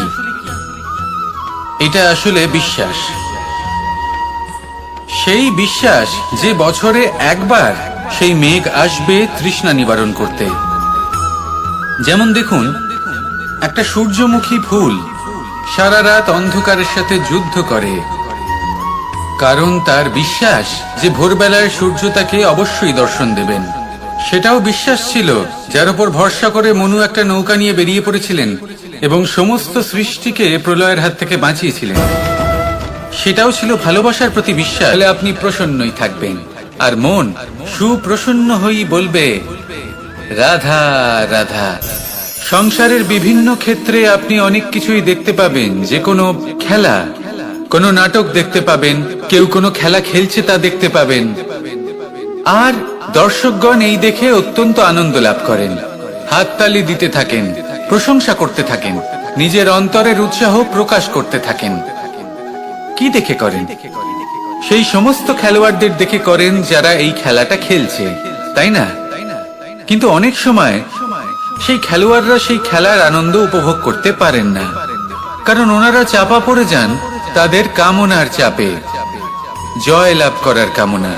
S1: এটা আসলে বিশ্বাস। সেই বিশ্বাস যে বছরে একবার সেই মেঘ আসবে তৃষ্ণা নিবারণ করতে। যেমন দেখুন, একটা সূর্যমুখী ফুল সারা রাত অন্ধকারের সাথে যুদ্ধ করে, কারণ তার বিশ্বাস যে ভোরবেলায় সূর্য তাকে অবশ্যই দর্শন দেবেন। সেটাও বিশ্বাস ছিল যার উপর ভরসা করে মনু একটা নৌকা নিয়ে বেরিয়ে পড়েছিলেন এবং সমস্ত সৃষ্টিকে প্রলয়ের হাত থেকে বাঁচিয়েছিলেন। সেটাও ছিল ভালোবাসার প্রতি বিশ্বাস। তাহলে আপনি প্রসন্নই থাকবেন, আর মন সুপ্রসন্ন হয়েই বলবে, রাধা রাধা। সংসারের বিভিন্ন ক্ষেত্রে আপনি অনেক কিছুই দেখতে পাবেন, যে কোনো খেলা, কোনো নাটক দেখতে পাবেন, কেউ কোনো খেলা খেলছে তা দেখতে পাবেন, আর দর্শকগণ এই দেখে অত্যন্ত আনন্দ লাভ করেন, হাততালি দিতে থাকেন, প্রশংসা করতে থাকেন, নিজের অন্তরের উৎসাহ প্রকাশ করতে থাকেন। কি দেখে করেন? সেই সমস্ত খেলোয়াড়দের দেখে করেন যারা এই খেলাটা খেলছে, তাই না? কিন্তু অনেক সময় সেই খেলোয়াড়রা সেই খেলার আনন্দ উপভোগ করতে পারেন না, কারণ ওনারা চাপা পড়ে যান তাদের কামনার চাপে। জয় লাভ করার কামনা,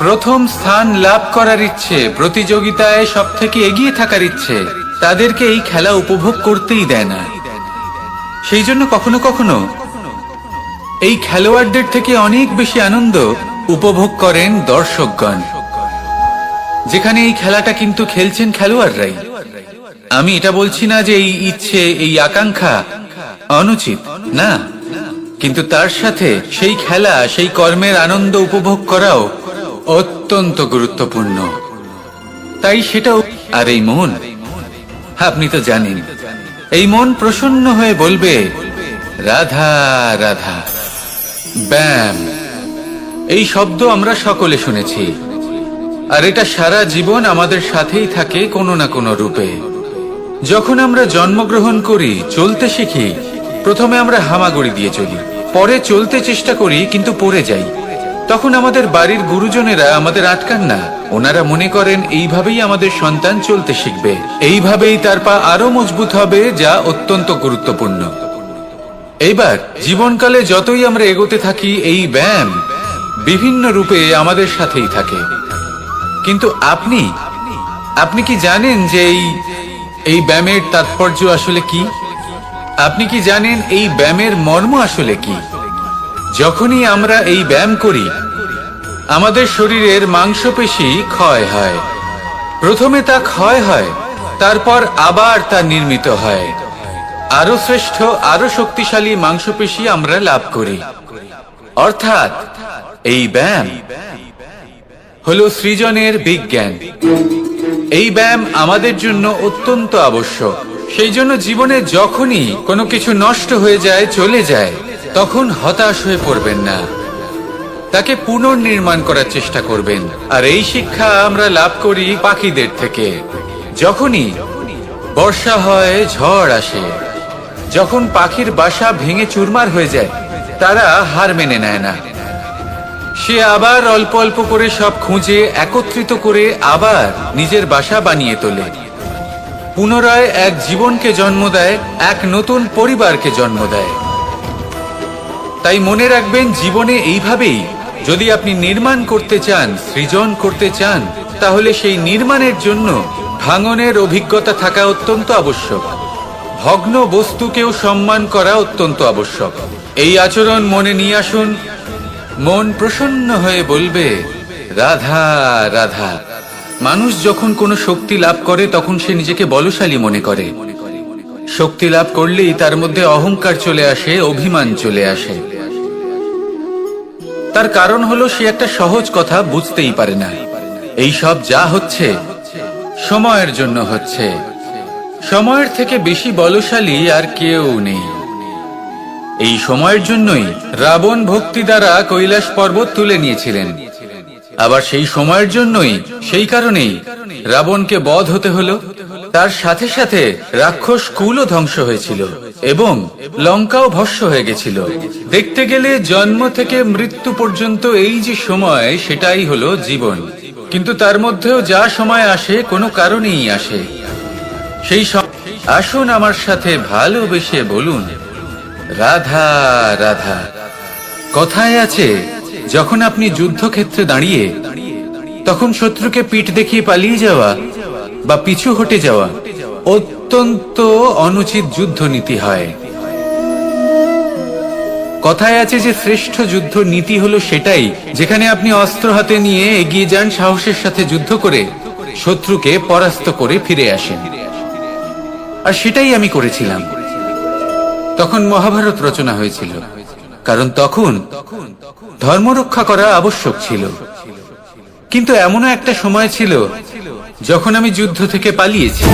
S1: প্রথম স্থান লাভ করার ইচ্ছে, প্রতিযোগিতায় সব থেকে এগিয়ে থাকার ইচ্ছে তাদেরকে এই খেলা উপভোগ করতেই দেয় না। সেই জন্য কখনো কখনো এই খেলোয়াড়দের থেকে অনেক বেশি আনন্দ উপভোগ করেন দর্শকগণ, যেখানে এই খেলাটা কিন্তু খেলছেন খেলোয়াড়রাই। আমি এটা বলছি না যে এই ইচ্ছে, এই আকাঙ্ক্ষা অনুচিত না, কিন্তু তার সাথে সেই খেলা, সেই কর্মের আনন্দ উপভোগ করাও অত্যন্ত গুরুত্বপূর্ণ। তাই সেটাও। আর এই মন, আপনি তো জানেন, এই মন প্রসন্ন হয়ে বলবে, রাধা রাধা। ব্যাম, এই শব্দ আমরা সকলে শুনেছি, আর এটা সারা জীবন আমাদের সাথেই থাকে কোনো না কোনো রূপে। যখন আমরা জন্মগ্রহণ করি, চলতে শিখি, প্রথমে আমরা হামাগুড়ি দিয়ে চলি, পরে চলতে চেষ্টা করি কিন্তু পড়ে যাই। তখন আমাদের বাড়ির গুরুজনেরা আমাদের আটকান না, ওনারা মনে করেন এইভাবেই আমাদের সন্তান চলতে শিখবে, এইভাবেই তার পা আরো মজবুত হবে, যা অত্যন্ত গুরুত্বপূর্ণ। এইবার জীবনকালে যতই আমরা এগোতে থাকি, এই ব্যায়াম বিভিন্ন রূপে আমাদের সাথেই থাকে। কিন্তু আপনি কি জানেন যে এই ব্যায়ামের তাৎপর্য আসলে কি? আপনি কি জানেন এই ব্যায়ামের মর্ম আসলে কি? যখনই আমরা এই ব্যায়াম করি, আমাদের শরীরের মাংসপেশি ক্ষয় হয়। প্রথমে তা ক্ষয় হয়, তারপর আবার তা নির্মিত হয়, আরো শ্রেষ্ঠ, আরো শক্তিশালী মাংসপেশি আমরা লাভ করি। অর্থাৎ এই ব্যায়াম হলো সৃজনের বিজ্ঞান। এই ব্যায়াম আমাদের জন্য অত্যন্ত আবশ্যক। সেই জন্য জীবনে যখনই কোনো কিছু নষ্ট হয়ে যায়, চলে যায়, তখন হতাশ হয়ে পড়বেন না। তাকে পুনর্নির্মাণ করার চেষ্টা করবেন। আর এই শিক্ষা আমরা লাভ করি পাখিদের থেকে। যখনই বর্ষা হয়, ঝড় আসে, যখন পাখির বাসা ভেঙে চুরমার হয়ে যায়, তারা হার মেনে নেয় না। সে আবার অল্প অল্প করে সব খুঁজে একত্রিত করে আবার নিজের বাসা বানিয়ে তোলে, পুনরায় এক জীবনকে জন্ম দেয়, এক নতুন পরিবারকে জন্ম দেয়। তাই মনে রাখবেন, জীবনে এইভাবেই যদি আপনি নির্মাণ করতে চান, সৃজন করতে চান, তাহলে সেই নির্মাণের জন্য ভাঙনের অভিজ্ঞতা থাকা অত্যন্ত আবশ্যক। ভগ্ন বস্তুকেও সম্মান করা অত্যন্ত আবশ্যক। এই আচরণ মনে নিয়ে আসুন, মন প্রসন্ন হয়ে বলবে রাধা রাধা। মানুষ যখন কোনো শক্তি লাভ করে তখন সে নিজেকে বলশালী মনে করে। শক্তি লাভ করলেই তার মধ্যে অহংকার চলে আসে, অভিমান চলে আসে। তার কারণ হলো সে একটা সহজ কথা বুঝতেই পারে না। এই সব যা হচ্ছে সময়ের জন্য হচ্ছে। সময়ের থেকে বেশি বলশালী আর কেউ নেই। এই সময়ের জন্যই রাবণ ভক্তি দ্বারা কৈলাস পর্বত তুলে নিয়েছিলেন। আবার সেই সময়ের জন্যই, সেই কারণেই রাবণকে বধ হতে হলো। তার সাথে সাথে রাক্ষস কুলও ধ্বংস হয়েছিল এবং লঙ্কাও ভস্ম হয়ে গেছিল। দেখতে গেলে জন্ম থেকে মৃত্যু পর্যন্ত এই যে সময়, সেটাই হলো জীবন। কিন্তু তার মধ্যেও যা সময় আসে কোনো কারণেই আসে। সেই আসুন আমার সাথে ভালোবেসে বলুন রাধা রাধা। কথায় আছে, যখন আপনি যুদ্ধক্ষেত্রে দাঁড়িয়ে তখন শত্রুকে পিঠ দেখিয়ে পালিয়ে যাওয়া বা পিছু হটে যাওয়া অত্যন্ত অনুচিত যুদ্ধ নীতি হয়। কথায় আছে যে শ্রেষ্ঠ যুদ্ধ নীতি হলো সেটাই যেখানে আপনি অস্ত্র হাতে নিয়ে এগিয়ে যান, সাহসের সাথে যুদ্ধ করে শত্রুকে পরাস্ত করে ফিরে আসেন। আর সেটাই আমি করেছিলাম। তখন মহাভারত রচনা হয়েছিল, কারণ তখন ধর্ম রক্ষা করা আবশ্যক ছিল। কিন্তু এমনও একটা সময় ছিল যখন আমি যুদ্ধ থেকে পালিয়েছি,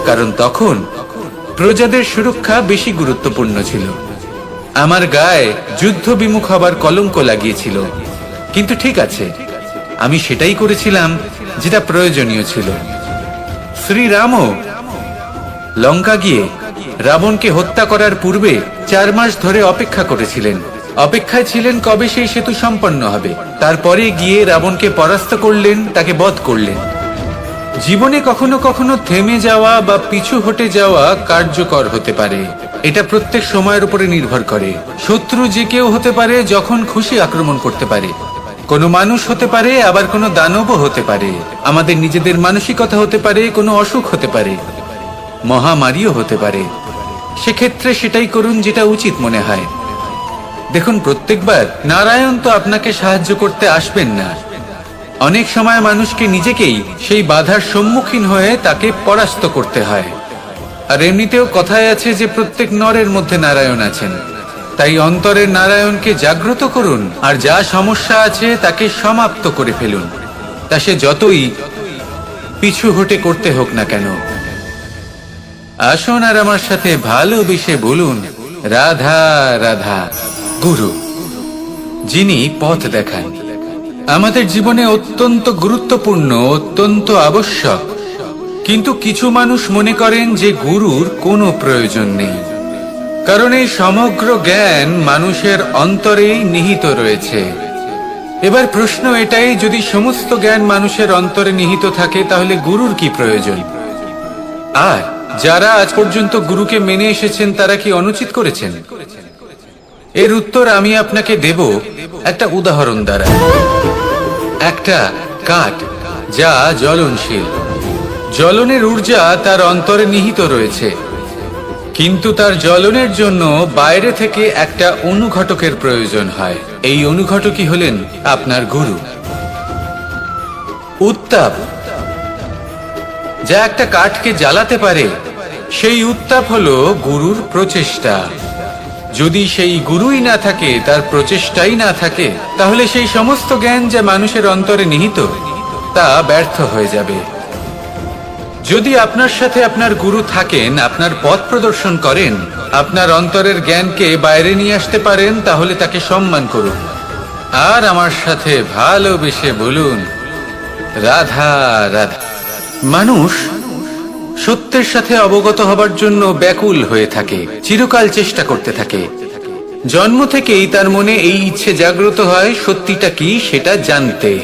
S1: কারণ তখন প্রজাদের সুরক্ষা বেশি গুরুত্বপূর্ণ ছিল। আমার গায়ে যুদ্ধ বিমুখ হবার কলঙ্ক লাগিয়েছিল। কিন্তু ঠিক আছে, আমি সেটাই করেছিলাম যেটা প্রয়োজনীয় ছিল। শ্রীরামও লঙ্কা গিয়ে রাবণকে হত্যা করার পূর্বে 4 মাস ধরে অপেক্ষা করেছিলেন। অপেক্ষায় ছিলেন কবে সেই সেতু সম্পন্ন হবে। তারপরে গিয়ে রাবণকে পরাস্ত করলেন, তাকে বধ করলেন। জীবনে কখনো কখনো থেমে যাওয়া বা পিছু হটে যাওয়া কার্যকর হতে পারে। এটা প্রত্যেক সময়ের উপরে নির্ভর করে। শত্রু যে কেউ হতে পারে, যখন খুশি আক্রমণ করতে পারে। কোনো মানুষ হতে পারে, আবার কোনো দানবও হতে পারে। আমাদের নিজেদের মানসিকতা হতে পারে, কোনো অসুখ হতে পারে, মহামারীও হতে পারে। সেক্ষেত্রে সেটাই করুন যেটা উচিত মনে হয়। দেখুন, প্রত্যেকবার নারায়ণ তো আপনাকে সাহায্য করতে আসবেন না। অনেক সময় মানুষকে নিজেকেই সেই বাধার সম্মুখীন হয়ে তাকে পরাস্ত করতে হয়। আর এমনিতেও কথায় আছে যে প্রত্যেক নরের মধ্যে নারায়ণ আছেন। তাই অন্তরের নারায়ণকে জাগ্রত করুন, আর যা সমস্যা আছে তাকে সমাপ্ত করে ফেলুন। তা সে যতই পিছু হটে করতে হোক না কেন। আসুন আর আমার সাথে ভালোবেসে বলুন রাধা রাধা। গুরু, যিনি পথ দেখান, আমাদের জীবনে অত্যন্ত গুরুত্বপূর্ণ, অত্যন্ত আবশ্যক। কিন্তু কিছু মানুষ মনে করেন যে গুরুর কোনো প্রয়োজন নেই, কারণ এই সমগ্র জ্ঞান মানুষের অন্তরেই নিহিত রয়েছে। এবার প্রশ্ন এটাই, যদি সমস্ত জ্ঞান মানুষের অন্তরে নিহিত থাকে তাহলে গুরুর কি প্রয়োজন? আর যারা আজ পর্যন্ত গুরুকে মেনে এসেছেন তারা কি অনুচিত করেছেন? এর উত্তর আমি আপনাকে দেব একটা উদাহরণ দ্বারা। একটা কাঠ যা জ্বলনশীল, জ্বলনের ঊর্জা তার অন্তরে নিহিত রয়েছে, কিন্তু তার জ্বলনের জন্য বাইরে থেকে একটা অনুঘটকের প্রয়োজন হয়। এই অনুঘটকই হলেন আপনার গুরু। উত্তাপ যা একটা কাঠকে জ্বালাতে পারে, সেই উত্তাপ হলো গুরুর প্রচেষ্টা। যদি সেই গুরুই না থাকে, তার প্রচেষ্টাই না থাকে, তাহলে সেই সমস্ত জ্ঞান যা মানুষের অন্তরে নিহিত তা ব্যর্থ হয়ে যাবে। যদি আপনার সাথে আপনার গুরু থাকেন, আপনার পথ প্রদর্শন করেন, আপনার অন্তরের জ্ঞানকে বাইরে নিয়ে আসতে পারেন, তাহলে তাকে সম্মান করুন। আর আমার সাথে ভালোবেসে বলুন, রাধা রাধা। মানুষ সত্যের সাথে অবগত হবার জন্য ব্যাকুল হয়ে থাকে, চিরকাল চেষ্টা করতে থাকে। জন্ম থেকেই তার মনে এই ইচ্ছে জাগ্রত হয় সত্যিটা কি সেটা জানতে।